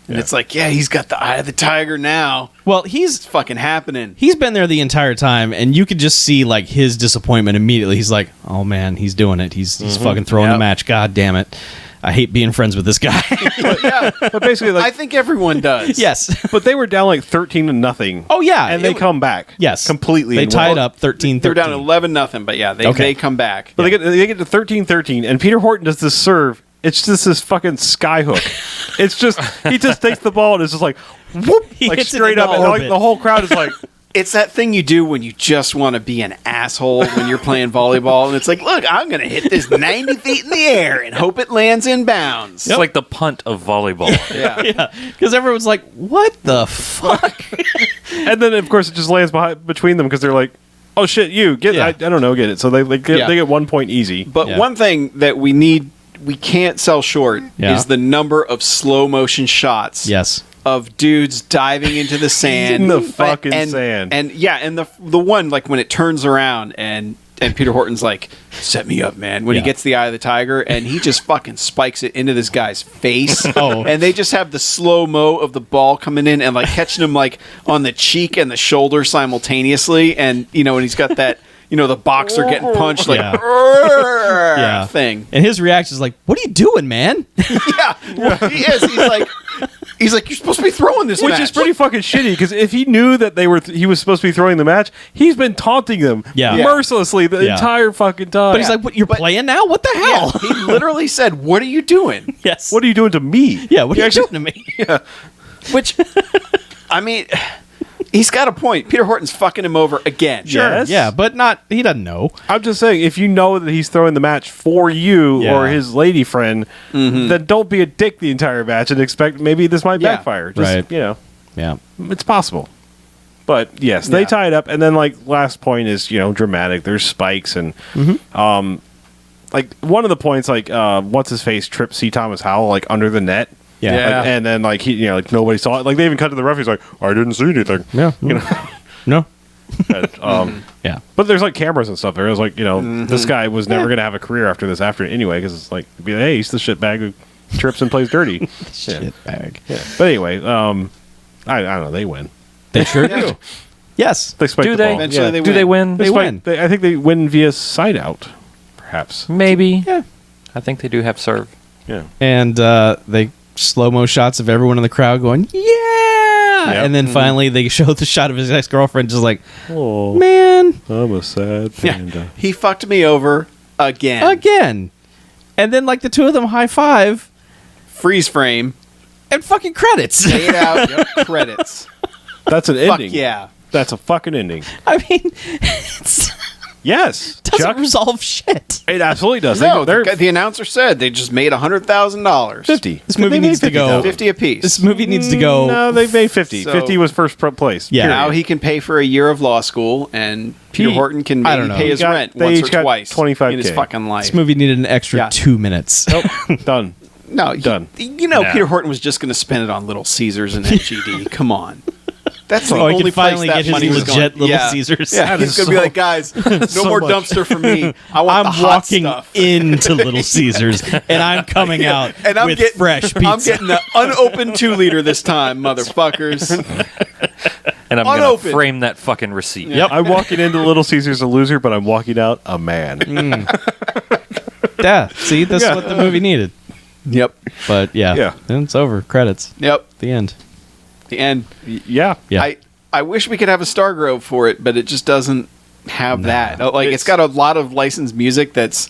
And it's like, yeah, he's got the eye of the tiger now. Well, It's he's fucking happening. been there the entire time, and you could just see like his disappointment immediately. He's like, "Oh man, he's doing it. He's fucking throwing the Yep. match. God damn it! I hate being friends with this guy." but basically, I like, think everyone does. Yes. but they were down like 13-0. Oh yeah, and they come back. Yes, completely. They and tie won. it up 13-13. They're down 11-0, but yeah, they come back. But they get to 13-13, and Peter Horton does this serve. It's just this fucking sky hook. It's just he just takes the ball and it's just like whoop, He like hits it straight into up, and like orbit. the whole crowd is like, It's that thing you do when you just want to be an asshole when you're playing volleyball, and it's like, look, I'm going to hit this 90 feet in the air and hope it lands in bounds. It's like the punt of volleyball. Yeah. Yeah, because everyone's like, "What the fuck?" and then of course it just lands between them because they're like, oh shit, you get Yeah. I don't know, get it. So they get Yeah. they get 1 point easy. But Yeah. one thing that we can't sell short Yeah. is the number of slow motion shots Yes. of dudes diving into the sand. In the fucking and, sand. And yeah, and the one like when it turns around and Peter Horton's like, set me up, man. When Yeah. he gets the eye of the tiger and he just fucking spikes it into this guy's face. Oh. And they just have the slow-mo of the ball coming in and like catching him like on the cheek and the shoulder simultaneously. And and he's got that, the boxer getting punched like Yeah. thing. And his reaction is like, "What are you doing, man?" Yeah, well, he is. He's like, you're supposed to be throwing this Which match. is pretty fucking shitty because if he knew that he was supposed to be throwing the match, he's been taunting them Yeah. mercilessly the Yeah. entire fucking time. But he's like, "What? You're playing now? What the hell?" He literally said, "What are you doing?" Yes. what are you doing to me? Yeah. What are you actually- doing to me? Which, I mean, he's got a point. Peter Horton's fucking him over again. Yes. Yeah, but not. He doesn't know. I'm just saying, if you know that he's throwing the match for you Yeah. or his lady friend, then don't be a dick the entire match and expect maybe this might Yeah. backfire. Just, Right. Yeah. it's possible. But yes, they Yeah. tie it up, and then like last point is dramatic. There's spikes and like one of the points like what's his face trips C. Thomas Howell like under the net. Yeah. Yeah. Like, and then like he like nobody saw it. Like they even cut to the referees like I didn't see anything. Yeah. No. And, Yeah. but there's like cameras and stuff there. It was like this guy was never going to have a career after this anyway because it's like be like, hey, he's the shitbag who trips and plays dirty. Shit bag. But anyway, I don't know. They win. They sure do. Yes. They spike Do the they? ball. Eventually Yeah. they Do they win? They win. I think they win via side out, perhaps. Maybe. Yeah. I think they do have serve. Yeah. And they slow-mo shots of everyone in the crowd going, yeah! Yep. And then finally they show the shot of his ex-girlfriend just like, Oh, man, I'm a sad panda. Yeah. He fucked me over again. again. And then like the two of them high-five Freeze frame. and fucking credits. Fade out. Credits. That's an Fuck ending. yeah. That's a fucking ending. I mean, it Yes. doesn't Chuck, resolve shit. it absolutely does. No, They're the announcer said they just made $100,000. 50. This movie They made needs to go. 50 apiece. This movie needs to go. No, they made 50. So- 50 was first place. Yeah. period. Now he can pay for a year of law school, and Peter He- Horton can I don't maybe know. pay his They rent each once or got twice 25K. in his fucking life. This movie needed an extra Yeah. 2 minutes. Nope. Done. No, Done. You know, No. Peter Horton was just going to spend it on Little Caesars and MGD. Come on. That's the Oh, he only can finally place that get his money was legit going. Little Caesars. Yeah, That he's is going to be so- like, guys, no so more much. dumpster for me. I want the I'm hot walking stuff. into Little Caesars and I'm coming out And I'm with getting fresh pizza. I'm getting an unopened 2-liter this time, motherfuckers. And I'm going to Unopened. frame that fucking receipt. Yep. I'm walking into Little Caesars a loser, but I'm walking out a man. Yeah, see, that's Yeah. what the movie needed. Yep. But yeah, Yeah. then it's over. Credits. Yep. The end. The end. Yeah. Yeah. I wish we could have a Stargrove for it, but it just doesn't have that. Like it's got a lot of licensed music that's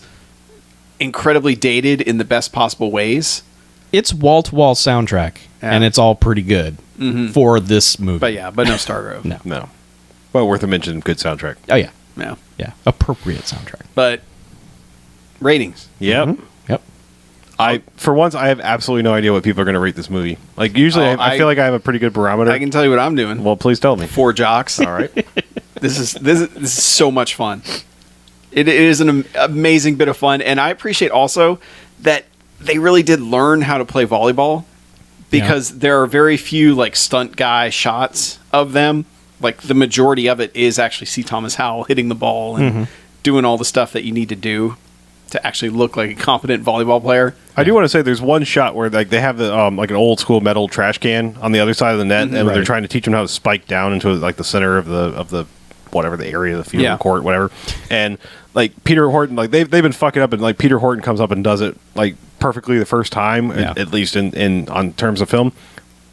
incredibly dated in the best possible ways. It's wall-to-wall soundtrack, Yeah. and it's all pretty good for this movie. But yeah, but no Stargrove. No. No. Well, worth a mention. Good soundtrack. Oh, yeah. No. Yeah. Appropriate soundtrack. But ratings. Yep. Yep. For once, I have absolutely no idea what people are going to rate this movie. Like, usually, Oh, I feel like I have a pretty good barometer. I can tell you what I'm doing. Well, please tell me. 4 jocks. All right. This is so much fun. It is an amazing bit of fun, and I appreciate also that they really did learn how to play volleyball because there are very few like stunt guy shots of them. Like the majority of it is actually C. Thomas Howell hitting the ball and doing all the stuff that you need to do to actually look like a competent volleyball player. I do want to say there's one shot where like they have the like an old school metal trash can on the other side of the net, and they're trying to teach them how to spike down into like the center of the whatever the area of the field, Yeah. court, whatever. And like Peter Horton, like they've been fucking up, and like Peter Horton comes up and does it like perfectly the first time, at least in on terms of film,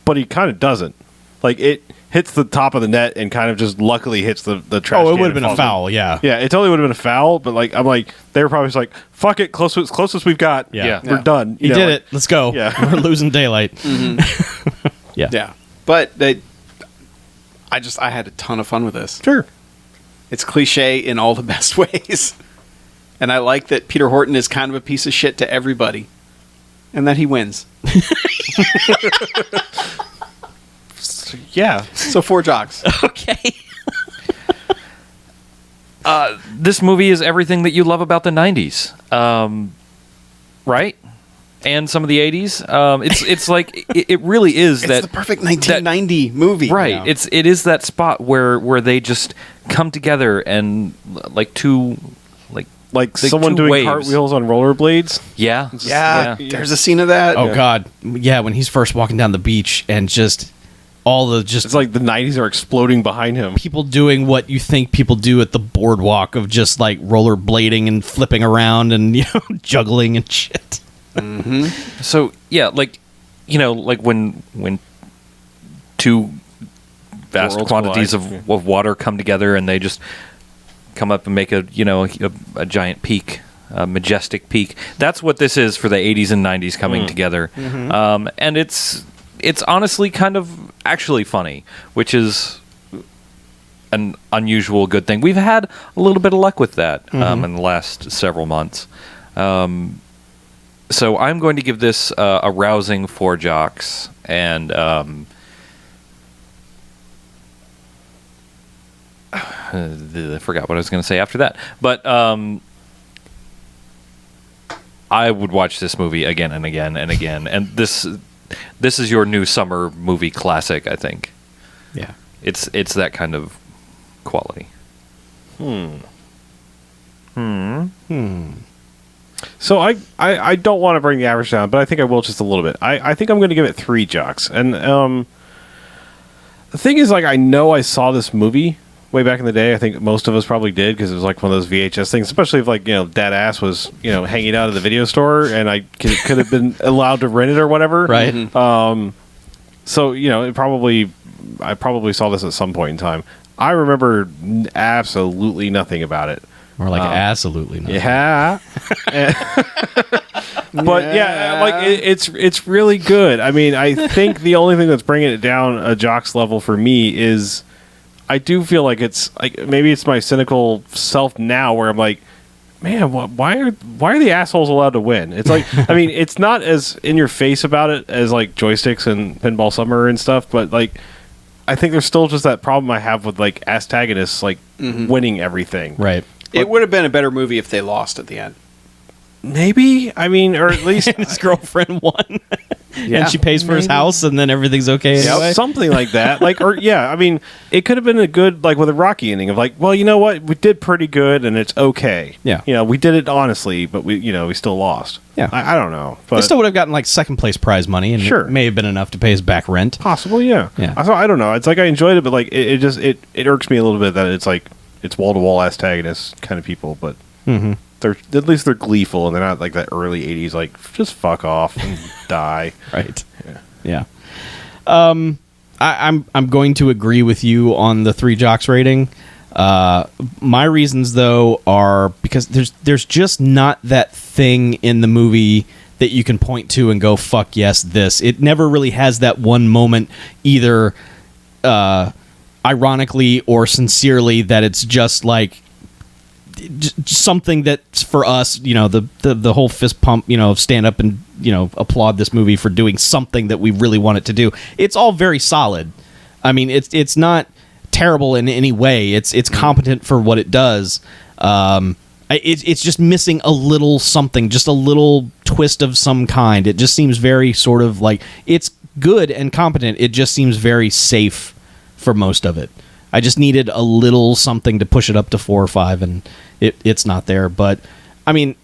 but he kind of doesn't. Like it hits the top of the net and kind of just luckily hits the trash. Oh, it can would have and been a falls foul, yeah. Yeah, it totally would have been a foul, but like I'm like they were probably just like fuck it, closest we've got. Yeah. We're done. He You know, did like- it. Let's go. Yeah. We're losing daylight. Yeah. Yeah, but I had a ton of fun with this. Sure. It's cliche in all the best ways. And I like that Peter Horton is kind of a piece of shit to everybody. And that he wins. Yeah. So 4 jocks. Okay. This movie is everything that you love about the 90s. Right? And some of the 80s. It's like it really is It's that the perfect 1990 movie. right. Yeah. It is that spot where they just come together and like two like Like the someone two doing waves. cartwheels on rollerblades. Yeah. Yeah, there's a scene of that. Oh, God. Yeah, when he's first walking down the beach and just all the just It's like the 90s are exploding behind him. people doing what you think people do at the boardwalk of just like rollerblading and flipping around and, you know, juggling and shit. So yeah, like like when two vast Worlds quantities collide. of water come together and they just come up and make a giant peak, a majestic peak. That's what this is for the 80s and 90s coming together, and it's honestly kind of actually funny, which is an unusual good thing. We've had a little bit of luck with that in the last several months. So I'm going to give this a rousing 4 jocks, and I forgot what I was going to say after that. But I would watch this movie again and again and again. And this is your new summer movie classic, I think. Yeah. It's that kind of quality. So I don't want to bring the average down, but I think I will just a little bit. I think I'm going to give it 3 jocks. And The thing is, like, I know I saw this movie way back in the day. I think most of us probably did because it was like one of those VHS things, especially if, like, Dad Ass was, hanging out at the video store and I could have been allowed to rent it or whatever. Right. So, I probably saw this at some point in time. I remember absolutely nothing about it. Or like absolutely not. Yeah. But yeah, like it's really good. I mean, I think the only thing that's bringing it down a jock's level for me is I do feel like it's like maybe it's my cynical self now where I'm like, man, why are the assholes allowed to win? It's like, I mean, it's not as in your face about it as like joysticks and Pinball Summer and stuff, but like I think there's still just that problem I have with like antagonists like winning everything. Right. It would have been a better movie if they lost at the end. Maybe. I mean, or at least His girlfriend won. Yeah. And she pays for his Maybe. house, and then everything's okay anyway. something like that. Like, or yeah, I mean, it could have been a good like with a Rocky ending of like, well, you know what, we did pretty good, and it's okay. Yeah. We did it honestly, but we still lost. Yeah. I don't know, but They still would have gotten like second place prize money, and Sure. it may have been enough to pay his back rent. possible, yeah. Yeah. So I don't know. It's like I enjoyed it, but like it just it irks me a little bit that it's like it's wall to wall antagonists kind of people, but they're at least they're gleeful and they're not like that early '80s like just fuck off and die. Right. Yeah. I'm going to agree with you on the 3 jocks rating. My reasons though are because there's just not that thing in the movie that you can point to and go, fuck yes, this. It never really has that one moment either ironically or sincerely that it's just like something that's for us, the whole fist pump, stand up and applaud this movie for doing something that we really want it to do. It's all very solid. I mean, it's not terrible in any way. It's competent for what it does. It's just missing a little something, just a little twist of some kind. It just seems very sort of like it's good and competent. It just seems very safe for most of it. I just needed a little something to push it up to 4 or 5, and it's not there. But, I mean,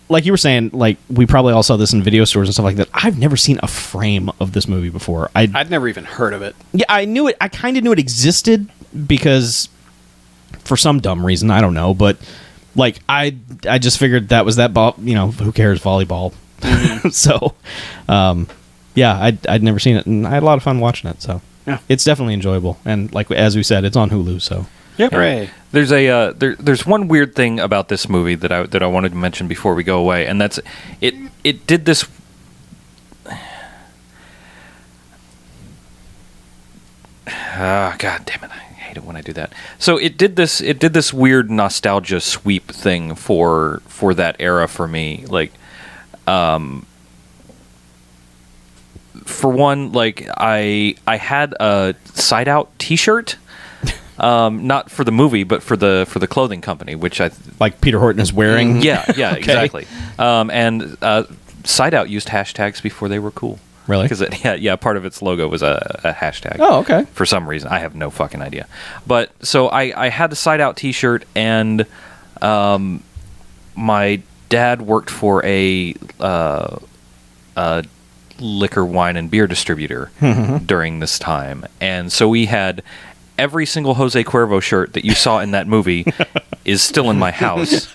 like you were saying, like we probably all saw this in video stores and stuff like that. I've never seen a frame of this movie before. I'd never even heard of it. Yeah, I knew it. I kind of knew it existed because, for some dumb reason, I don't know. But, like, I just figured that was that ball. Who cares, volleyball? So, yeah, I'd never seen it, and I had a lot of fun watching it. So. Yeah. It's definitely enjoyable, and like as we said, it's on Hulu. So Yep. Hooray. There's there's one weird thing about this movie that I wanted to mention before we go away, and that's it did this. God damn it! I hate it when I do that. So it did this weird nostalgia sweep thing for that era for me, like. For one, like I had a Side Out T-shirt, not for the movie, but for the clothing company, which I like Peter Horton is wearing. yeah Okay. exactly. And Side Out used hashtags before they were cool. Really? Because part of its logo was a hashtag. Oh, okay. For some reason, I have no fucking idea. But so I had the Side Out T-shirt, and my dad worked for a liquor, wine, and beer distributor during this time, and so we had every single Jose Cuervo shirt that you saw in that movie is still in my house.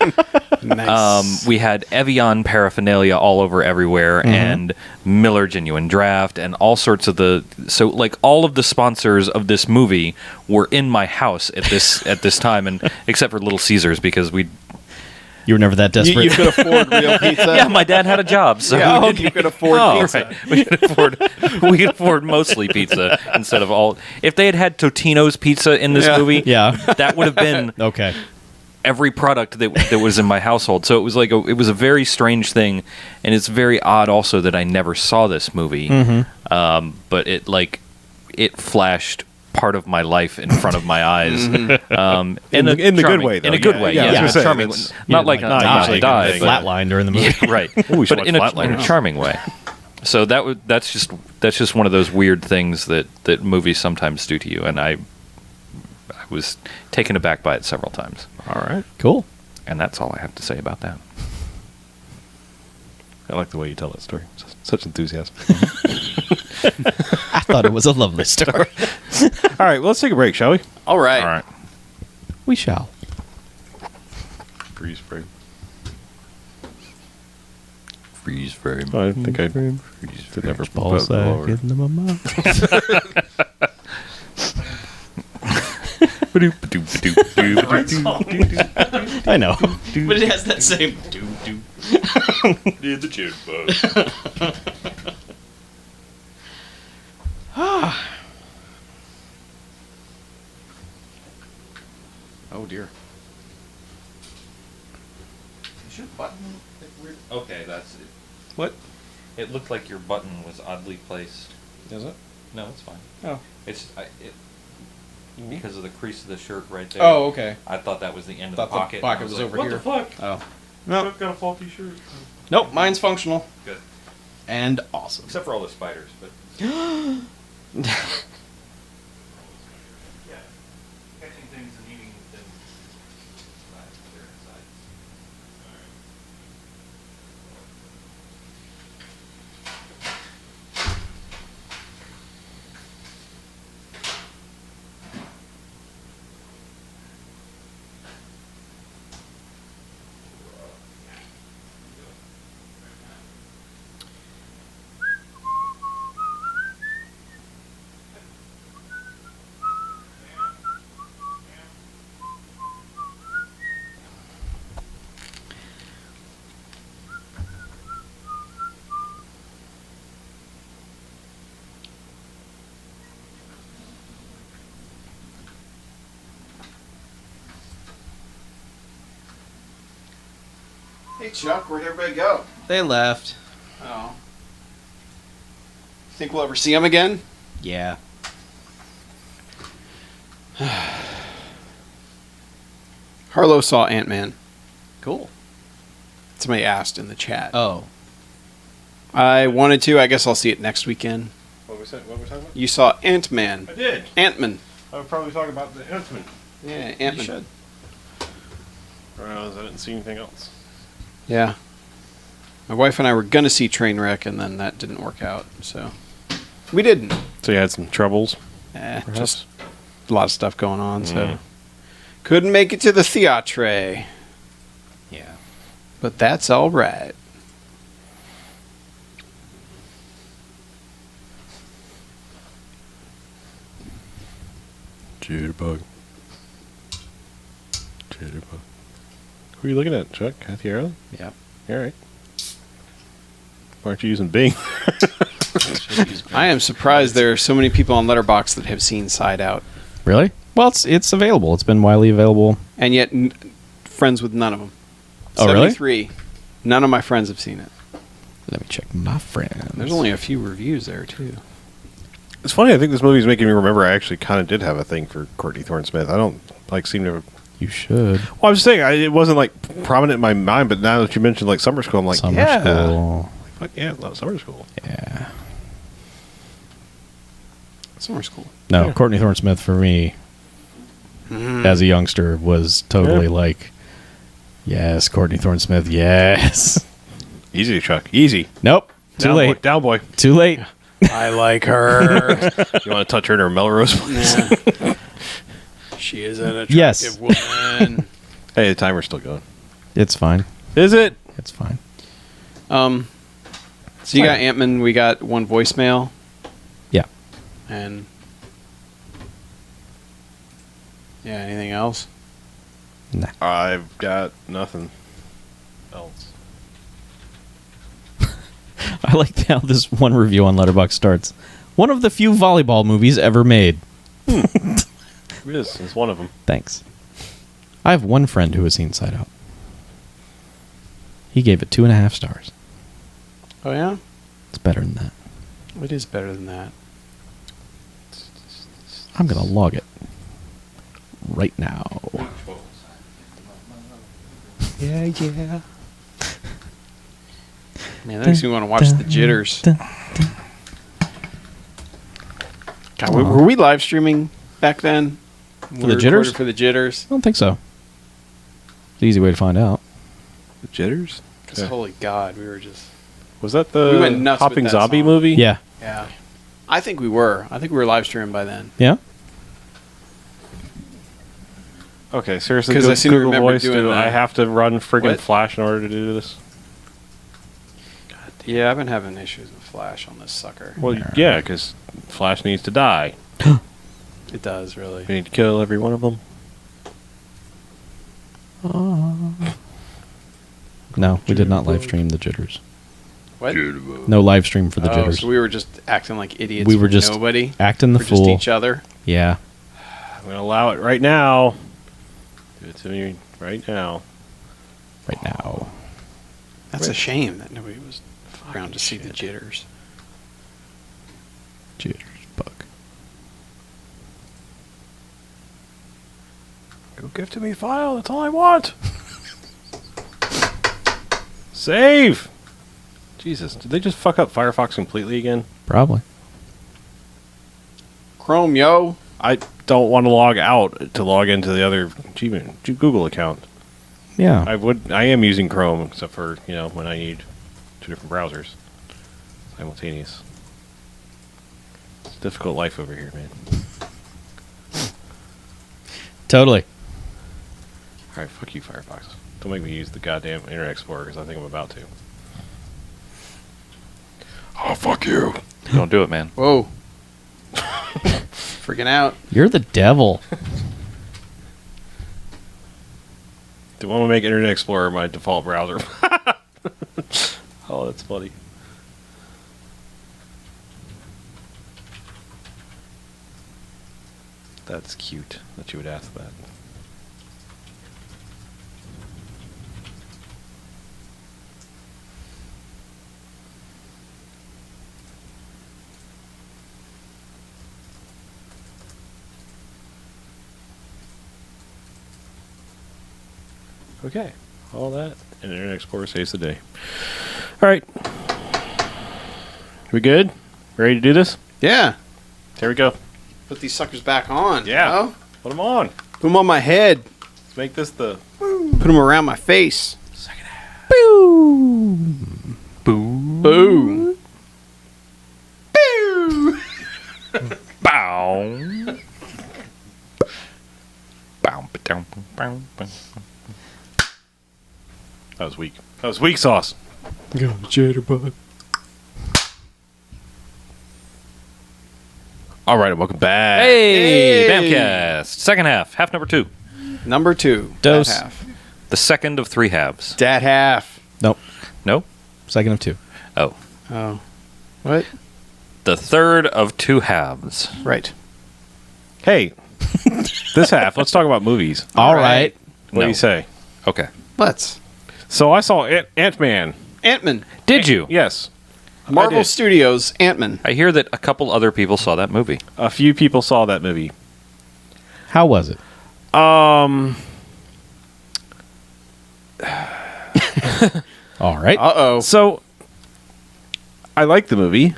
Nice. We had Evian paraphernalia all over everywhere, and Miller Genuine Draft, and all sorts of all of the sponsors of this movie were in my house at this time, and except for Little Caesars because You were never that desperate. You could afford real pizza. yeah, my dad had a job, so Yeah, we didn't- you could afford pizza. Right. We could afford mostly pizza instead of all. If they had Totino's pizza in this Yeah. movie, Yeah. that would have been Okay. every product that was in my household. So it was like it was a very strange thing, and it's very odd also that I never saw this movie. But it flashed part of my life in front of my eyes. In the good charming- way, though. In a good Yeah, way, yeah, I was yeah. gonna say, Charming. that's- Not like not die, usually die, a good but- Flatline during the movie. Yeah, right. Ooh, we should But watch in Flatline. a charming way. So that's just one of those weird things that movies sometimes do to you, and I was taken aback by it several times. All right. Cool. And that's all I have to say about that. I like the way you tell that story. Such enthusiasm. I thought it was a lovely story. All right, well, let's take a break, shall we? All right. All right. We shall. Freeze frame. Freeze frame. I think I could never Ball put it lower. sack in my mouth. I know. But it has that same do. Did the chip bug. Oh dear. Is your button weird? Okay, that's it. What? It looked like your button was oddly placed. Is it? No, it's fine. Oh. It's because of the crease of the shirt right there. Oh, okay. I thought that was the end of Thought the pocket. the pocket and I was like, over what here. What the fuck? Oh. No. I've got a faulty shirt. Nope, mine's functional. Good. And awesome. Except for all the spiders, but. Yeah. Catching things and eating them. They're inside. Hey, Chuck, where'd everybody go? They left. Oh. Think we'll ever see him again? Yeah. Harlow saw Ant-Man. Cool. Somebody asked in the chat. Oh. I wanted to. I guess I'll see it next weekend. What were we talking about? You saw Ant-Man. I did. Ant-Man. I would probably talk about the Ant-Man. Yeah, Ant-Man. You should. I didn't see anything else. Yeah. My wife and I were going to see Trainwreck, and then that didn't work out. So we didn't. So you had some troubles? Just a lot of stuff going on. So couldn't make it to the theatre. Yeah. But that's all right. Jitterbug. Who are you looking at, Chuck? Kathy Arrow? Yeah. All right. Why aren't you using Bing? I am surprised there are so many people on Letterboxd that have seen Side Out, Really? Well, it's available. It's been widely available. and yet friends with none of them. Oh, really? 73. None of my friends have seen it. Let me check my friends. There's only a few reviews there too. It's funny. I think this movie's making me remember I actually kind of did have a thing for Courtney Thorne-Smith. I don't seem to. You should. Well, I was saying it wasn't prominent in my mind, but now that you mentioned summer school, I'm like, Summer yeah, school. fuck yeah, love summer school. Yeah. Summer School. No, Yeah. Courtney Thorne Smith for me as a youngster was totally yes, Courtney Thorne Smith, yes. Easy, Chuck. Easy. Nope. Too late. Down, boy. Too late. I like her. You want to touch her in her Melrose place? Yeah. She is an attractive Yes. woman. Hey, the timer's still going. It's fine. Is it? It's fine. So you got Ant-Man. We got one voicemail. Yeah. And yeah, anything else? Nah. I've got nothing else. I like how this one review on Letterboxd starts. One of the few volleyball movies ever made. It is. It's one of them. Thanks. I have one friend who has seen Side Out. He gave it 2.5 stars. Oh yeah, It's better than that. it is better than that. I'm going to log it right now. Yeah, yeah. Man, that makes me want to watch the Jitters. God, were we live streaming back then? For the Jitters? For the Jitters. I don't think so. It's an easy way to find out. The Jitters? 'Cause holy God, we were just... Was that the We went nuts with Hopping that Zombie song. movie? Yeah. Yeah. I think we were. I think we were live streaming by then. Yeah? Okay, seriously, 'Cause I seem to Google remember Voice, doing do I that. have to run friggin' What? Flash in order to do this? Yeah, I've been having issues with Flash on this sucker. Well, yeah, because Flash needs to die. It does, really. We need to kill every one of them. No, we did not live stream the jitters. What? No live stream for the Oh, jitters. so we were just acting like idiots. We were for just nobody. acting the for fool. just each other. Yeah. I'm going to allow it right now. Do it to me right now. Right now. That's a shame that nobody was around to see the jitters. Jitters, buck. Go give to me file. That's all I want. Save. Jesus, did they just fuck up Firefox completely again? Probably. Chrome, yo. I don't want to log out to log into the other Google account. Yeah. I am using Chrome, except for, when I need two different browsers simultaneous. It's a difficult life over here, man. Totally. All right, fuck you, Firefox. Don't make me use the goddamn Internet Explorer, because I think I'm about to. Oh, fuck you. Don't do it, man. Whoa. Freaking out. You're the devil. Do you want to make Internet Explorer my default browser? Oh, that's funny. That's cute that you would ask that. Okay, all that, and Internet Explorer saves the day. All right, we good? Ready to do this? Yeah. Here we go. Put these suckers back on. Yeah. You know? Put them on. Put them on my head. Let's make this the Put them around my face. Boom. Boo. Boo. Bow. Bow. Bow. Bow. Bow. That was weak. That was weak sauce. Go, jitterbug. All right, and welcome back. Hey, Hey. BMFcast. Second half. Half number 2. Number 2. Dose. Dat half. The second of 3 halves. Dat half. Nope. No? Second of 2. Oh. Oh. What? The third of 2 halves. Right. Hey, this half, let's talk about movies. All right. What do No. you say? Okay. Let's. So I saw Ant-Man. Ant-Man. Did you? Yes. Marvel did. Studios. Ant-Man. I hear that a couple other people saw that movie. A few people saw that movie. How was it? All right. Uh-oh. So I like the movie.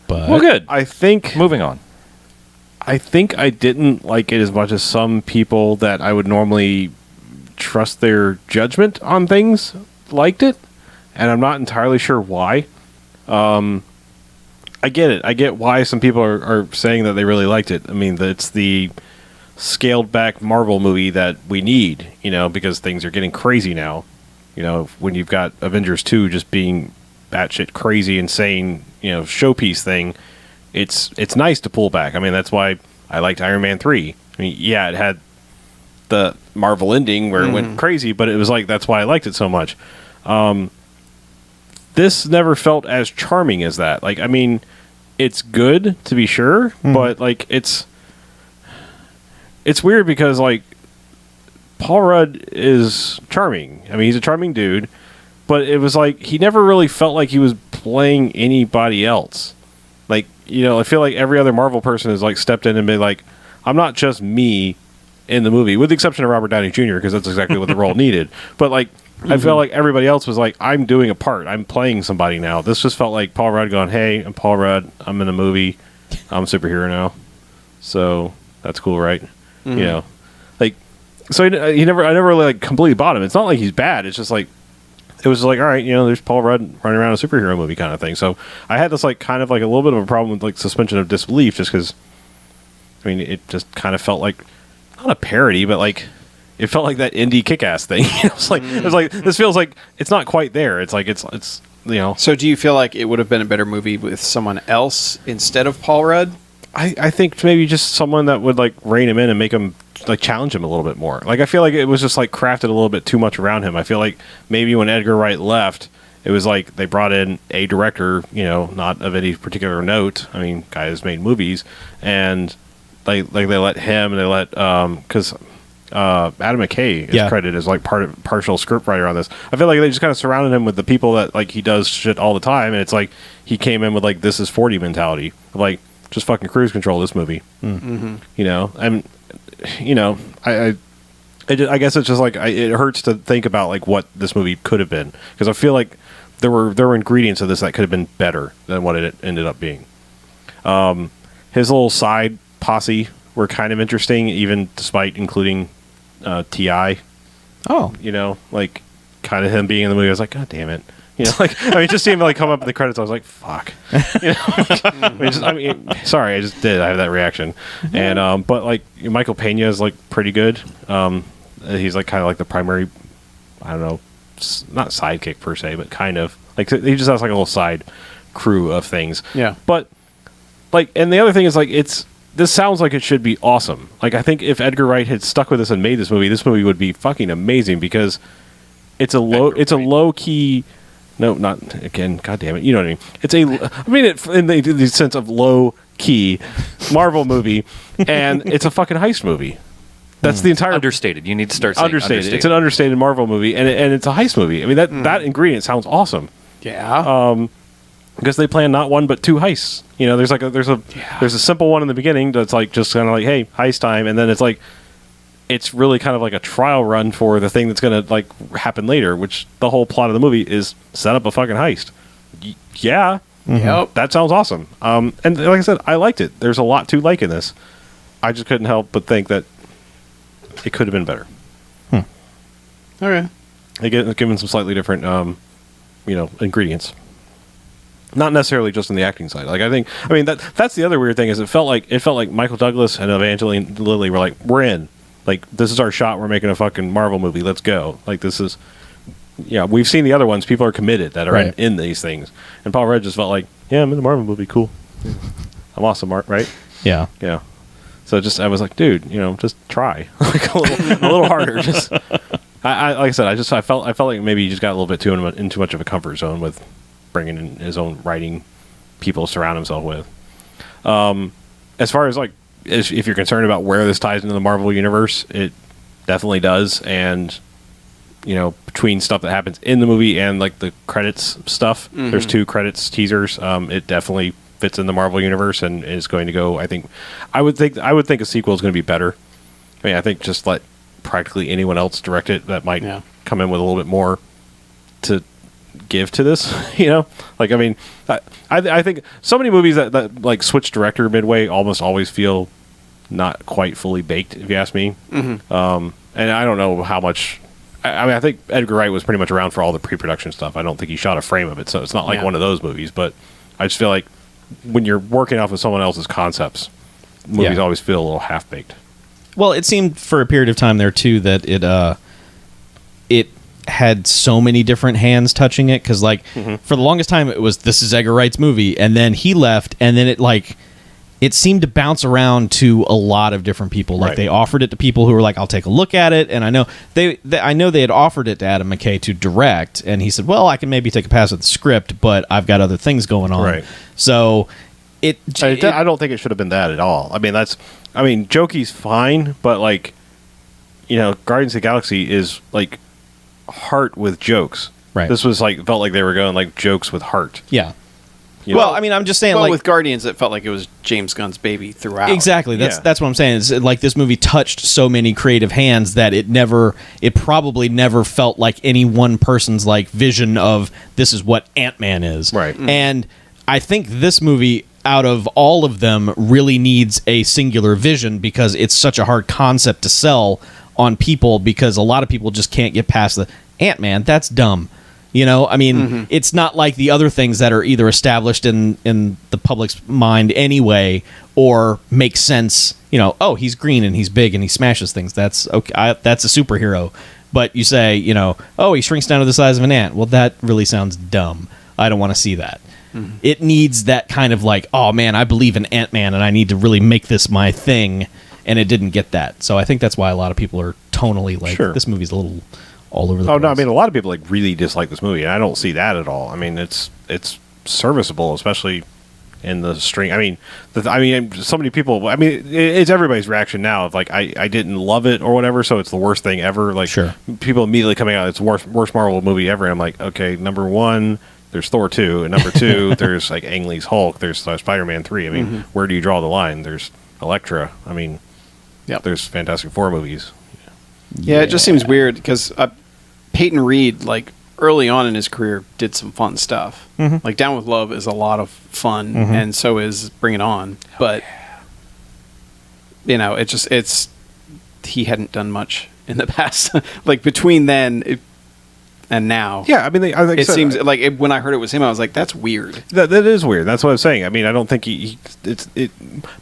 But Well, good. I think Moving on. I didn't like it as much as some people that I would normally trust their judgment on things liked it, and I'm not entirely sure why. I get it. I get why some people are saying that they really liked it. I mean, it's the scaled back Marvel movie that we need, because things are getting crazy now. When you've got Avengers 2 just being batshit crazy, insane, showpiece thing, it's nice to pull back. I mean, that's why I liked Iron Man 3. I mean, yeah, it had the Marvel ending where it went crazy, but it was like, that's why I liked it so much. This never felt as charming as that. Like, I mean, it's good to be sure, but like it's weird because like Paul Rudd is charming. I mean, he's a charming dude, but it was like he never really felt like he was playing anybody else. Like, I feel like every other Marvel person has like stepped in and been like, I'm not just me in the movie, with the exception of Robert Downey Jr., because that's exactly what the role needed. But like, I felt like everybody else was like, I'm doing a part. I'm playing somebody now. This just felt like Paul Rudd going, hey, I'm Paul Rudd. I'm in a movie. I'm a superhero now. So that's cool, right? Like, so I never really like completely bought him. It's not like he's bad. It's just like, it was like, all right, there's Paul Rudd running around a superhero movie kind of thing. So I had this like kind of like a little bit of a problem with like suspension of disbelief, just because, I mean, it just kind of felt like, not a parody, but like, it felt like that indie kick-ass thing. It was like this feels like it's not quite there. It's like it's you know. So do you feel like it would have been a better movie with someone else instead of Paul Rudd? I think maybe just someone that would like rein him in and make him like challenge him a little bit more. Like I feel like it was just like crafted a little bit too much around him. I feel like maybe when Edgar Wright left, it was like they brought in a director, you know, not of any particular note. I mean, guy has made movies, and they let him, and they let because Adam McKay is credited as like partial scriptwriter on this. I feel like they just kind of surrounded him with the people that like he does shit all the time, and it's like he came in with like this is 40 mentality, like just fucking cruise control this movie, you know, and you know I guess it's just like it hurts to think about like what this movie could have been, because I feel like there were ingredients of this that could have been better than what it ended up being. His little side posse were kind of interesting, even despite including T.I. Oh, You know, like kind of him being in the movie. I was like, God damn it. You know, like I mean, just seeing him like come up in the credits, I was like, "Fuck." You know, I mean, sorry, I just did. I have that reaction, and but like Michael Pena is like pretty good. He's like kind of like the primary, I don't know, not sidekick per se, but kind of like he just has like a little side crew of things. Yeah, but like, and the other thing is like this sounds like it should be awesome. Like I think if Edgar Wright had stuck with us and made this movie would be fucking amazing, because it's a low key. No, not again. God damn it! You know what I mean? It's in the sense of low key Marvel movie, and it's a fucking heist movie. That's the entire Understated. You need to start saying understated. It's an understated Marvel movie, and it's a heist movie. I mean that ingredient sounds awesome. yeah. Because they plan not one but two heists. You know, there's a simple one in the beginning that's like just kind of like, hey, heist time, and then it's like it's really kind of like a trial run for the thing that's going to like happen later, which the whole plot of the movie is set up a fucking heist. Yeah. Yep. That sounds awesome. And like I said, I liked it. There's a lot to like in this. I just couldn't help but think that it could have been better. Okay. They given some slightly different, you know, ingredients. Not necessarily just on the acting side. Like I mean that's the other weird thing, is it felt like Michael Douglas and Evangeline Lilly were like, we're in. Like, this is our shot. We're making a fucking Marvel movie. Let's go. Like, this is... Yeah, we've seen the other ones. People are committed that are in these things. And Paul Rudd just felt like, yeah, I'm in the Marvel movie. Cool. I'm awesome, Mark, right? yeah. Yeah. So I was like, dude, you know, just try. Like, a little harder. Just... I like I said, I felt like maybe he just got a little bit in too much of a comfort zone with bringing in his own writing people to surround himself with. As far as, like, if you're concerned about where this ties into the Marvel universe, it definitely does. And, you know, between stuff that happens in the movie and like the credits stuff, there's 2 credits teasers. It definitely fits in the Marvel universe and is going to go. I would think a sequel is going to be better. I mean, I think just let practically anyone else direct it that might come in with a little bit more to give to this. You know, like I mean, I think so many movies that like switch director midway almost always feel not quite fully baked, if you ask me. And I don't know how much. I mean, I think Edgar Wright was pretty much around for all the pre-production stuff. I don't think he shot a frame of it, so it's not like one of those movies. But I just feel like when you're working off of someone else's concepts, movies always feel a little half-baked. Well, it seemed for a period of time there too that it had so many different hands touching it, because like for the longest time it was, this is Edgar Wright's movie, and then he left, and then it seemed to bounce around to a lot of different people. Like they offered it to people who were like, I'll take a look at it, and I know they had offered it to Adam McKay to direct, and he said, well, I can maybe take a pass at the script, but I've got other things going on. Right. So I don't think it should have been that at all. I mean, Jokey's fine, but like, you know, Guardians of the Galaxy is like heart with jokes. Right. This was like, felt like they were going like jokes with heart. Yeah. You well, know? I mean, I'm just saying, well, like, with Guardians, it felt like it was James Gunn's baby throughout. Exactly. That's what I'm saying. It's like this movie touched so many creative hands that it probably never felt like any one person's like vision of this is what Ant-Man is. Right. And I think this movie, out of all of them, really needs a singular vision, because it's such a hard concept to sell on people, because a lot of people just can't get past the Ant-Man. That's dumb. You know, I mean, it's not like the other things that are either established in the public's mind anyway, or make sense. Oh, he's green and he's big and he smashes things. That's okay. That's a superhero. But you say, oh, he shrinks down to the size of an ant. Well, that really sounds dumb. I don't want to see that. Mm-hmm. It needs that kind of like, oh man, I believe in Ant-Man and I need to really make this my thing. And it didn't get that. So I think that's why a lot of people are tonally like, this movie's a little all over the place. Oh, no, I mean, a lot of people like really dislike this movie, and I don't see that at all. I mean, it's serviceable, especially in the string. I mean, so many people, it's everybody's reaction now of like, I didn't love it or whatever, so it's the worst thing ever. Like, people immediately coming out, it's the worst Marvel movie ever. And I'm like, okay, number one, there's Thor 2, and number 2, there's like Ang Lee's Hulk, there's Spider-Man 3. I mean, where do you draw the line? There's Elektra. I mean, there's Fantastic Four movies. Yeah, it just seems weird because Peyton Reed, like early on in his career, did some fun stuff. Mm-hmm. Like Down with Love is a lot of fun, and so is Bring It On. But he hadn't done much in the past. Like between then and now. Yeah, I mean, it seems like when I heard it was him, I was like, "That's weird." That is weird. That's what I'm saying. I mean, I don't think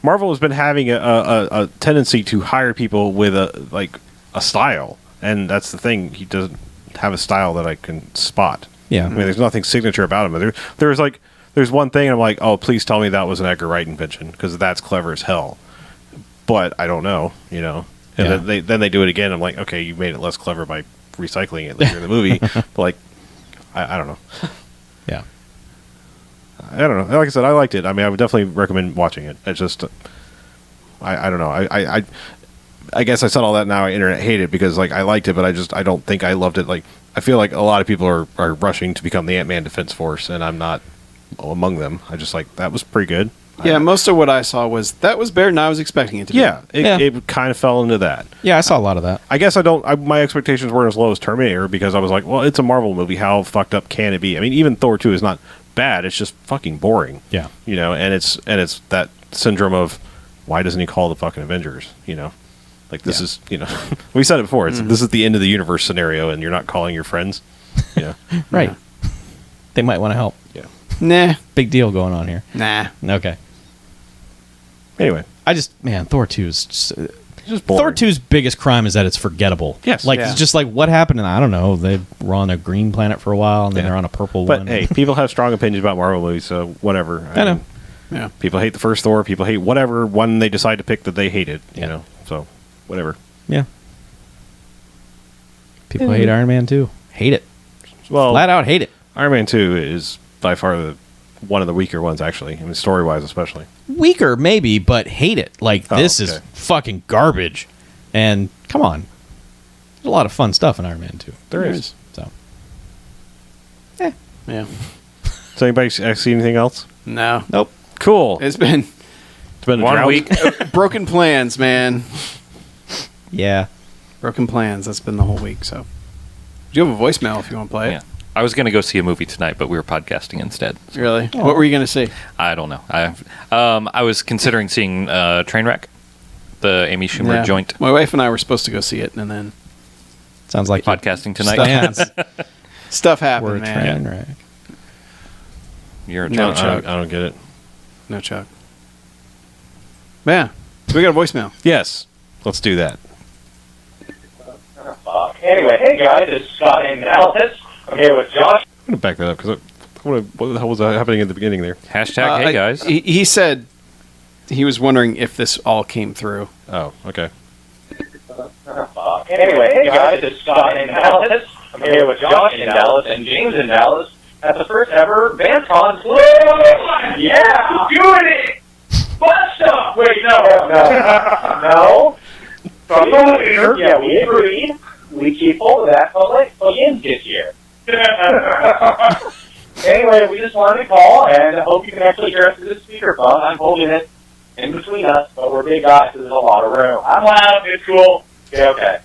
Marvel has been having a tendency to hire people with a style, and that's the thing. He doesn't have a style that I can spot. Yeah, I mean, there's nothing signature about him. There's one thing, and I'm like, oh, please tell me that was an Edgar Wright invention because that's clever as hell. But I don't know, And then they do it again. I'm like, okay, you made it less clever by recycling it later in the movie. But like, I don't know. Yeah, I don't know. Like I said, I liked it. I mean, I would definitely recommend watching it. It's just, I don't know. I guess I said all that now. Internet hate it because like I liked it, but I don't think I loved it. Like I feel like a lot of people are rushing to become the Ant-Man Defense Force, and I'm not among them. I just like that was pretty good. Yeah, most of what I saw was better than I was expecting it to be. Yeah, it kind of fell into that. Yeah, I saw a lot of that. I guess my expectations weren't as low as Terminator because I was like, well, it's a Marvel movie. How fucked up can it be? I mean, even Thor 2 is not bad. It's just fucking boring. Yeah. And it's that syndrome of why doesn't he call the fucking Avengers? Like this is, we said it before. This is the end of the universe scenario, and you're not calling your friends. Right. They might want to help. Yeah. Nah. Big deal going on here. Nah. Okay. Anyway, Thor 2 is just boring. Thor 2's biggest crime is that it's forgettable. Yes. Like, it's just like, what happened? I don't know. They were on a green planet for a while, and then they're on a purple one. But, hey, people have strong opinions about Marvel movies, so whatever. I know. Yeah. People hate the first Thor. People hate whatever one they decide to pick that they hated, so whatever. Yeah. People hate Iron Man 2. Hate it. Well, flat out hate it. Iron Man 2 is by far one of the weaker ones, actually. I mean, story-wise especially. Weaker, maybe, but hate it. Like, this is fucking garbage. And, come on. There's a lot of fun stuff in Iron Man 2. There is. So. Yeah. So anybody see anything else? No. Nope. Cool. It's been a 1 drought. week. broken plans, man. Yeah. Broken plans. That's been the whole week, so. Do you have a voicemail if you want to play it? Yeah. I was going to go see a movie tonight, but we were podcasting instead. Really? Oh. What were you going to see? I don't know. I was considering seeing Trainwreck, the Amy Schumer joint. My wife and I were supposed to go see it, and then sounds like podcasting tonight. Stuff happened, we're man. Right. You're a No, Chuck. I don't get it. No, Chuck. Yeah. So we got a voicemail. Yes. Let's do that. Anyway, hey guys, it's Scott in Dallas. I'm here with Josh. I'm going to back that up because what the hell was happening at the beginning there? Hashtag hey guys. He said he was wondering if this all came through. Oh, okay. Anyway, hey guys, it's Scott in Dallas. I'm here with Josh in Dallas and James in Dallas at the first ever BandCon. Yeah, doing it! Butt stuff! Wait, no. From the leader, yeah, we agreed. We keep hold of that again this year. Anyway, we just wanted to call, and I hope you can actually hear us through the speakerphone. I'm holding it in between us, but we're big guys, so there's a lot of room. I'm loud, it's cool. Yeah, okay.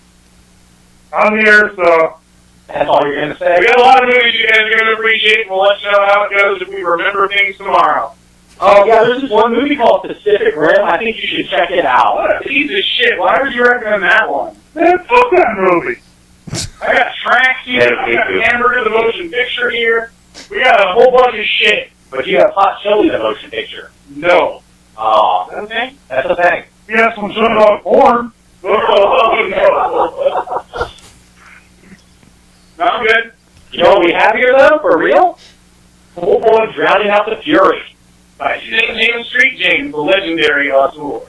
I'm here, so that's all you're going to say. We got a lot of movies you guys are going to appreciate, and we'll let you know how it goes if we remember things tomorrow. Oh, yeah, there's this one movie called Pacific Rim. I think you should check it out. What a piece of shit. Why would you recommend that one? Man, fuck that movie. I got Tracks here. I got Hamburger the Motion Picture here. We got a whole bunch of shit. But you have Hot Chili the Motion Picture. No. Oh, okay. That's the thing. Yes, I'm shutting off porn. Oh, no. No, I'm good. You know what we have here, though, for real? Pool Boy Drowning Out the Fury by James Street James, the legendary tour.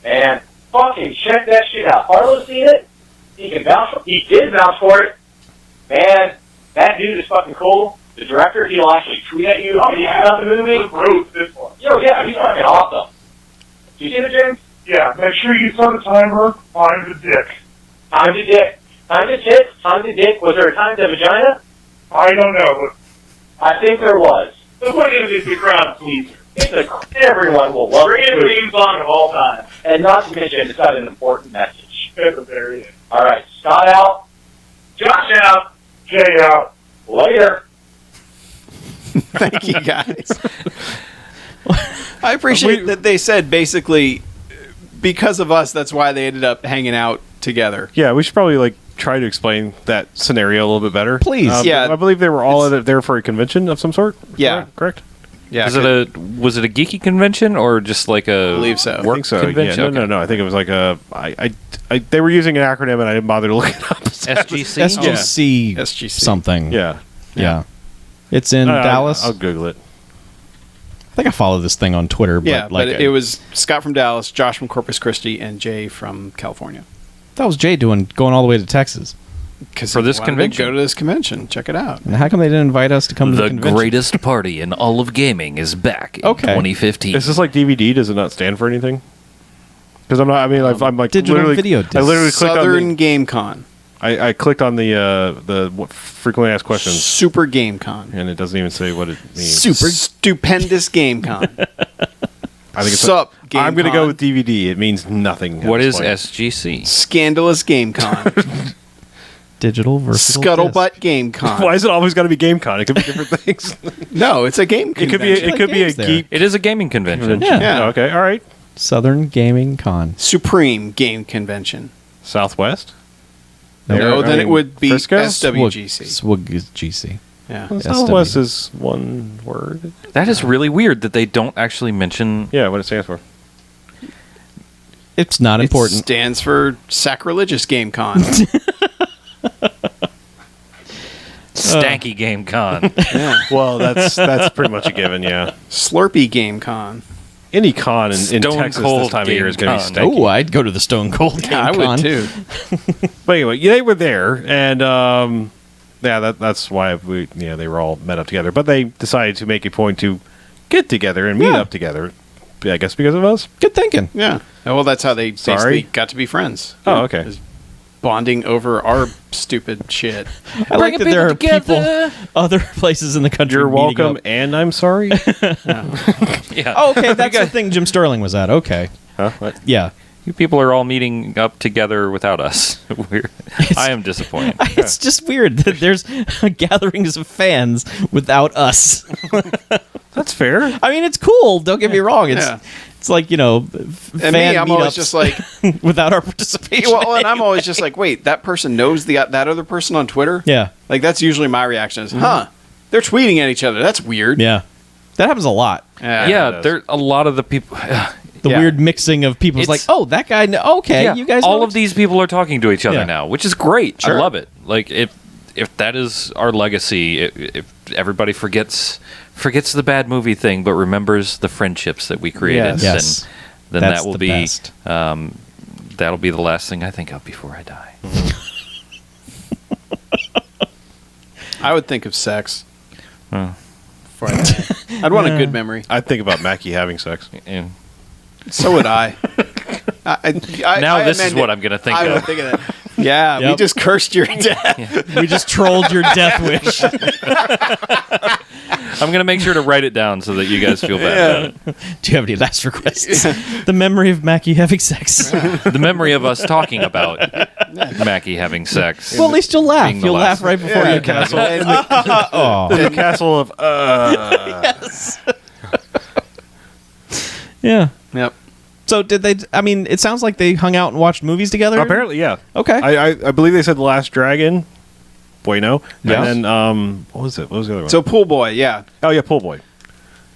And fucking check that shit out. Harlow's seen it. He did vouch for it. Man, that dude is fucking cool. The director, he'll actually tweet at you about the movie. This one. Yo, yeah, he's fucking awesome. Did you see it, James? Yeah, make sure you set a timer. Time to dick. Time to dick. Time to tit. Time to dick. Was there a time to vagina? I don't know, but I think there was. The point is, it's a crowd pleaser. Everyone will love it. Greatest theme song of all time. And not to mention, it's got an important message. There it is. All right, Scott out. Josh out. Jay out. Later. Thank you, guys. I appreciate that they said basically because of us, that's why they ended up hanging out together. Yeah, we should probably try to explain that scenario a little bit better. Please. Yeah. I believe they were all there for a convention of some sort. Yeah. Correct? Yeah, Was it a geeky convention or just like a believe so. I work think so. convention? Yeah, no. I think it was like they were using an acronym and I didn't bother to look it up. SGC? SGC SGC. something. Yeah. It's in Dallas. I'll Google it. I think I follow this thing on Twitter. But Yeah, but it was Scott from Dallas, Josh from Corpus Christi, and Jay from California. that was Jay going all the way to Texas. For this convention? Go to this convention. Check it out. And how come they didn't invite us to come to the The convention? greatest party in all of gaming is back in Okay. 2015. Is this like DVD? Does it not stand for anything? Because I'm not. I mean, I'm like digital literally, video disc. I literally clicked Southern on the, Game Con. I clicked on the what frequently asked questions, Super Game Con. and it doesn't even say what it means. Super stupendous Game Con. I think it's Sup, Game I'm going to go Con. with DVD. It means nothing. at What this is point. SGC? Scandalous Game Con. Digital versatile Scuttlebutt Game Con. Why is it always got to be GameCon? It could be different things. No, it's a game It convention. could be. It like could be a games there. geek. It is a gaming convention. Yeah. Yeah. Oh, okay. All right. disc. Southern Gaming Con. Supreme Game Convention. Southwest. No, then it would be Frisco? SWGC. SWGC. Yeah. Well, SW. Southwest is one word. That is really weird that they don't actually mention. Yeah, what it stands for. It's not It important. stands for Sacrilegious Game Con. Stanky Game Con. Yeah. Well, that's pretty much a given. Yeah. Slurpee Game Con. Any con in Stone Texas Cold this time of year is going to be Game Con. stanky. Oh, I'd go to the Stone Cold Game Yeah, I Con. would too. But anyway, yeah, they were there, and that's why they were all met up together. But they decided to make a point to get together and meet Yeah. up together. I guess because of us. Good thinking. Yeah. Well, that's how they Sorry? basically got to be friends. Oh, okay. Is bonding over our stupid shit. I like that there are people other places in the country. You're meeting welcome, up. and I'm sorry. Yeah. Oh, okay, that's the thing Jim Sterling was at. Okay, Huh? What? yeah. You people are all meeting up together without us. I am disappointed. It's just weird that there's gatherings of fans without us. That's fair. I mean, it's cool. Don't get me wrong. Yeah. It's like fan And me, I'm always meetups just like, without our participation. well, and I'm always just like, wait, that person knows that other person on Twitter? yeah, Like, that's usually my reaction is, huh, they're tweeting at each other. That's weird. yeah. That happens a lot. Yeah, it there a lot of the people. The Yeah. weird mixing of people. It's like, It's- oh, that guy. Okay, Yeah, you guys. all know of these people are talking to each other Yeah. now, which is great. Sure. I love it. Like if that is our legacy, if everybody forgets the bad movie thing, but remembers the friendships that we created, Yes. then That's that will the be best. that'll be the last thing I think of before I die. I would think of sex. Oh. Before I die. I'd want a good memory. I think about Mackie having sex. And So would I. now this is what I'm going to think I of. would think of that. Yeah, we Yep. just cursed your death. We just trolled your death wish. I'm going to make sure to write it down so that you guys feel bad about Do you have any last requests? The memory of Mackie having sex. it. The memory of us talking about Mackie having sex. Well, at least you'll laugh. Being the You'll last- laugh right before Yeah, you Castle. Oh, The castle of. yeah. Yep. So did they? I mean, it sounds like they hung out and watched movies together. Apparently, yeah. Okay. I believe they said The Last Dragon. Bueno. Yeah. And then what was it? What was the other one? So Pool Boy, yeah. oh yeah, Pool Boy.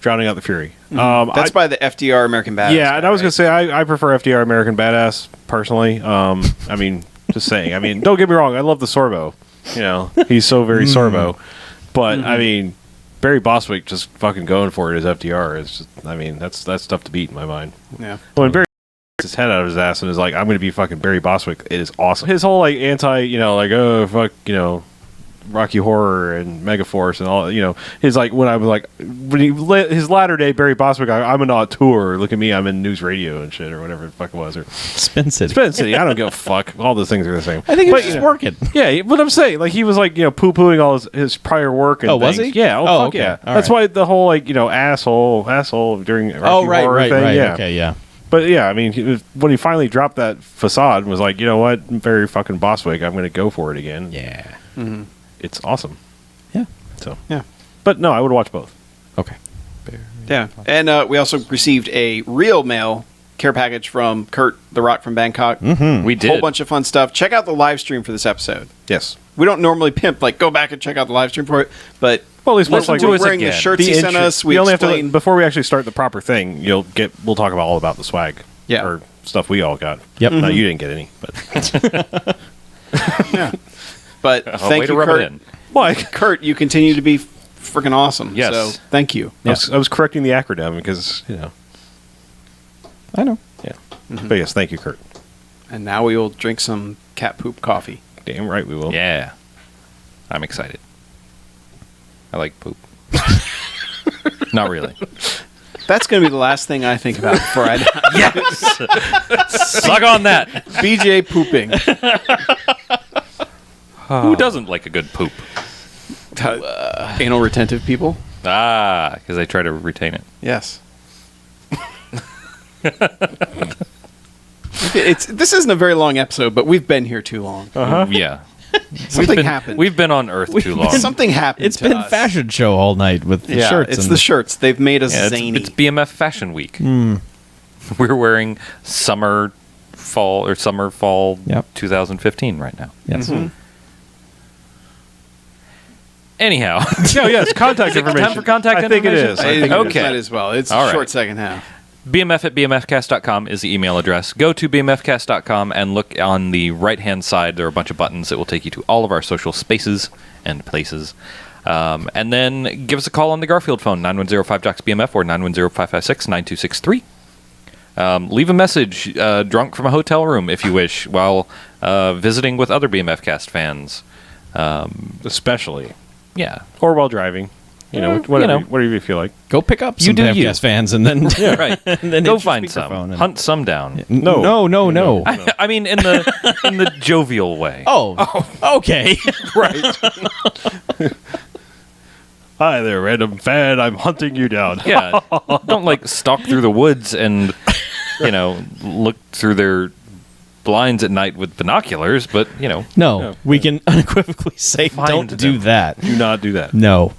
Drowning Out the Fury. That's by the FDR American Badass. Yeah, guy, and I was right? going to say, I prefer FDR American Badass, personally. I mean, just saying. I mean, don't get me wrong. I love the Sorbo. You know, he's so very Sorbo. But, I mean, Barry Bostwick just fucking going for it as FDR. It's just, I mean, that's tough to beat in my mind. Yeah. When Barry his head out of his ass and is like, I'm going to be fucking Barry Bostwick, it is awesome. His whole, like, anti, you know, like, oh, fuck, you know, Rocky Horror and Megaforce and all, you know, his like when I was like when his latter day Barry Bostwick, I'm an auteur. Look at me, I'm in news radio and shit or whatever the fuck it was. Or Spin City. Spin City. I don't give a fuck. All those things are the same. I think But, it's just you know, working. Yeah, but I'm saying like he was like poo pooing all his prior work and Oh, was things. he? Yeah. Oh, Oh, fuck okay. yeah. All That's right. why the whole like asshole during Rocky Oh, right, Horror right, thing. right. Yeah. Okay, yeah. But yeah, I mean, when he finally dropped that facade and was like, you know what, Barry fucking Bostwick, I'm going to go for it again. Yeah. It's awesome. Yeah. So Yeah. but no, I would watch both. Okay. Yeah. And we also received a real mail care package from Kurt the Rock from Bangkok. We did. Whole bunch of fun stuff. Check out the live stream for this episode. Yes. We don't normally pimp, like, go back and check out the live stream for it, but Well, at least listen like to us wearing the again. shirts he sent intro- us. We you only have explain. to before we actually start the proper thing. We'll talk about all about the swag. Yeah. Or stuff we all got. Yep. No, you didn't get any, but Yeah. But Way thank to you, rub Kurt. it in. why? Kurt, you continue to be freaking awesome. Yes. So thank you. I was correcting the acronym because I know. yeah. But yes, thank you, Kurt. And now we will drink some cat poop coffee. Damn right we will. Yeah. I'm excited. I like poop. Not really. That's going to be the last thing I think about before I die. Yes. Suck on that. BJ pooping. Who doesn't like a good poop? Anal retentive people? Because they try to retain it. Yes. This isn't a very long episode, but we've been here too long. Yeah. Something happened. We've been on Earth too long. Something happened. It's to been us. fashion show all night with the Yeah, shirts. it's and the shirts. They've made us Yeah, zany. it's BMF Fashion Week. We're wearing summer fall Yep. 2015 right now. Yes. Anyhow, No, yes, contact information. time for contact I think it information? is. I I think think okay. might as well. It's All a right. short second half. BMF@BMFcast.com is the email address. Go to BMFcast.com and look on the right-hand side. There are a bunch of buttons that will take you to all of our social spaces and places. And then give us a call on the Garfield phone, 910-5-JOCKS-BMF or 910-556-9263. Leave a message drunk from a hotel room, if you wish, while visiting with other BMFcast fans. Especially. Yeah. Or while driving. Whatever you feel like. Go pick up You some do you. Bamcast fans and then Right. and then Go hit your find speakerphone some. and- Hunt some down. No. I mean, in the jovial way. Oh, okay. Right. Hi there, random fan. I'm hunting you down. Yeah, don't like stalk through the woods and look through their blinds at night with binoculars, but No, we can unequivocally say Find don't do them. that. Do not do that. No.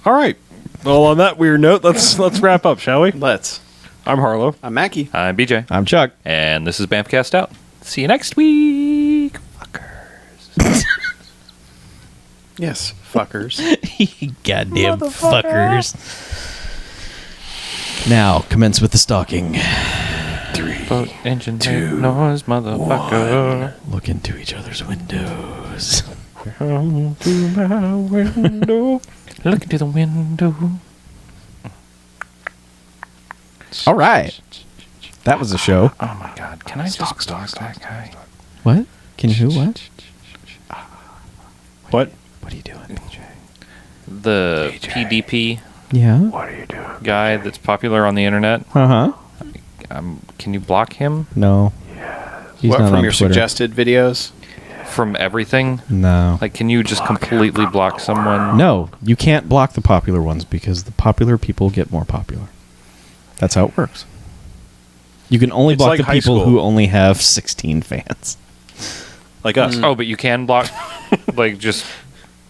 All right. Well, on that weird note, let's wrap up, shall we? Let's. I'm Harlow. I'm Mackie. I'm BJ, I'm Chuck. and this is Bamcast out. See you next week, fuckers. Yes, fuckers. Goddamn fuckers. Now, commence with the stalking. Boat engine noise, motherfucker. Look into each other's windows. Come to my window. Look into the window. All right. That was a show. Oh my god, can I just stalk that guy? What? Can you who? What? What? What are you doing, BJ? The PDP Yeah. guy that's popular on the internet. Uh-huh. Can you block him No. He's What, not from on your Twitter. suggested videos? from everything? No. Like, can you just completely block someone? No, you can't block the popular ones because the popular people get more popular. That's how it works. You can only It's block like the high people school. who only have 16 fans. Like us. Oh, but you can block, like, just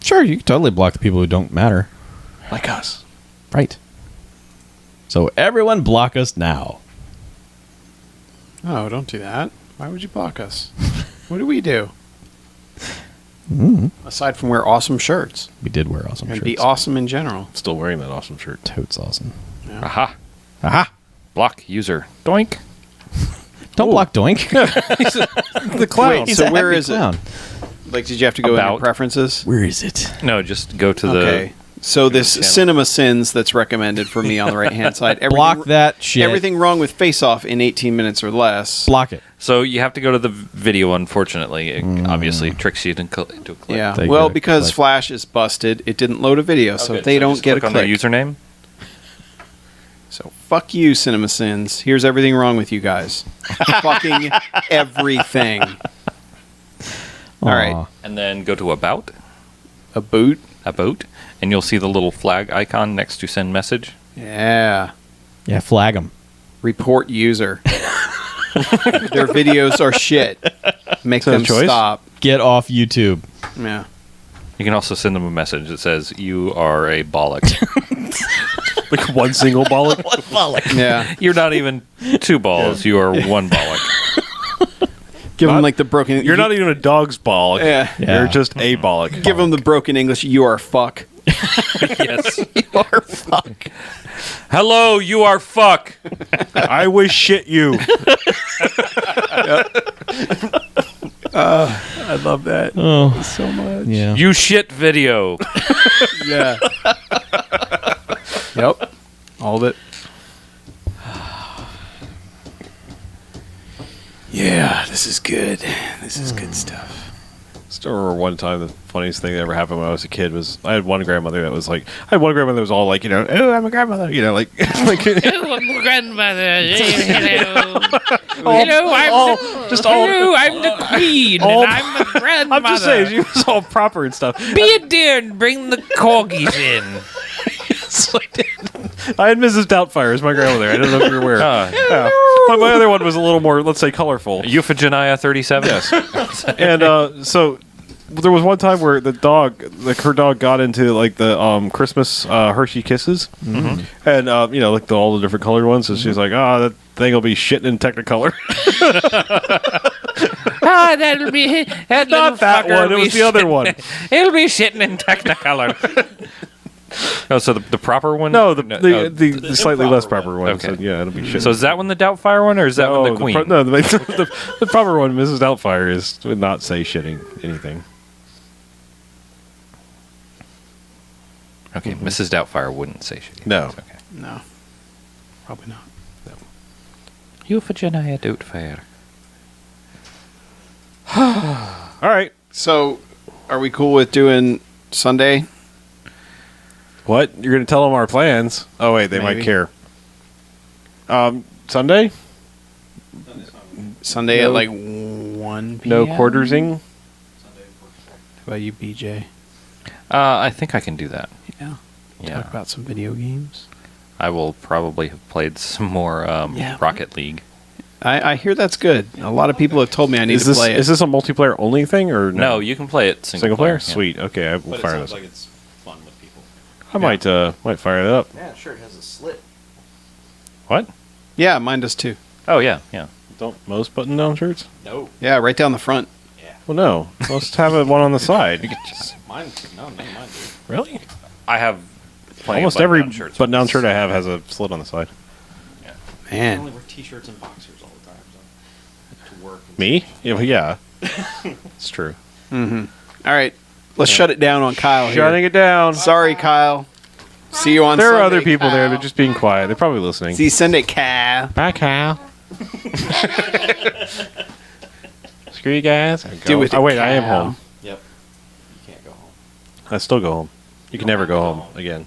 Sure, you can totally block the people who don't matter. Like us. Right. So everyone block us now. Oh, don't do that. Why would you block us? What do we do? Aside from wear awesome shirts We did wear awesome and shirts. be awesome in general. Still wearing that awesome shirt. Totes awesome. Aha. Aha! Block user. Doink. Don't block Doink. The clown. Wait, so where is it? Like, did you have to go About. into preferences? Where is it? No, just go to Okay. So this channel. Cinema Sins that's recommended for me on the right-hand side. Block that shit. Everything wrong with Face Off in 18 minutes or less. Block it. So you have to go to the video, unfortunately. It obviously tricks you into a click. Yeah. They Well, gotta because click. Flash is busted, it didn't load a video, so Okay, they don't just get a click click. on their username. So fuck you, Cinema Sins. Here's everything wrong with you guys. Fucking everything. All right. Aw. And then go to About. A boot. About. And you'll see the little flag icon next to send message. Yeah. Yeah, flag them. Report user. Their videos are shit. Make that a them choice? stop. Get off YouTube. Yeah. You can also send them a message that says, "You are a bollock." Like one single bollock. Yeah. You're not even two balls. You are one bollock. Give them like the broken. You're not even a dog's bollock. Yeah. Yeah. You're just a bollock. Give them the broken English. You are fuck. Yes. You are fuck. Hello, you are fuck. I wish shit you. I love that Oh, so much. yeah. You shit video. Yeah. Yep. All of it. Yeah, this is good. This is good stuff. Still remember one time the funniest thing that ever happened when I was a kid was I had one grandmother that was like I had one grandmother that was all like, oh, I'm a grandmother, like Grandmother, hello. Hello, I'm the queen, all- and I'm the grandmother. I'm just saying she was all proper and stuff. Be a dear and bring the corgis in. It's like, I had Mrs. Doubtfire as my grandmother. I don't know if you're aware. Yeah. But my other one was a little more, let's say, colorful. Euphigenia 37. Yes. And so there was one time where her dog got into like the Christmas Hershey Kisses, and like all the different colored ones. So she's like, that thing will be shitting in Technicolor. That'll be that Not that one. It was the other one. It'll be sitting in Technicolor. Oh, so the proper one? No, the slightly less proper one. Okay. So, yeah, it'll be shitting. So is that one the Doubtfire one, or is that one the Queen? The proper one, Mrs. Doubtfire, would not say shitting anything. Okay, Mrs. Doubtfire wouldn't say shit. No. It's okay. No. Probably not. Euphigenia Doubtfire. All right. So, are we cool with doing Sunday? What? You're going to tell them our plans? Oh, wait, they might Maybe. care. Sunday? Sunday No. at like 1 p.m.? No quartersing? How about you, BJ? I think I can do that. Yeah. Yeah. Talk about some video games. I will probably have played some more Yeah. Rocket League. I hear that's good. A lot of people have told me I need Is to play it. this a multiplayer only thing or No, you can play it single, single player? yeah. Sweet. Okay, I will fire this. it's fun with people. I might fire it up. Yeah, sure, it has a slit. What? Yeah, mine does too. Oh, yeah, yeah. Don't most button-down shirts? No. Yeah, right down the front. Well, no. Let's have one on the side. Mine, none of mine do. Really? I have plenty Almost of every button-down shirts. button-down shirt I have has a slit on the side. Man. wear t-shirts and boxers all the time, so to work. Me? Yeah. It's true. All right. Let's shut it down on Kyle Shutting here. it down. Sorry, Kyle. See you on There Sunday, are other people there. Kyle. They're just being quiet. They're probably listening. See you Sunday, Kyle. Bye, Kyle. Screw you guys. Do it, Oh, wait, I am Kyle. home. Yep. You can't go home. I still go home. You can never go home again.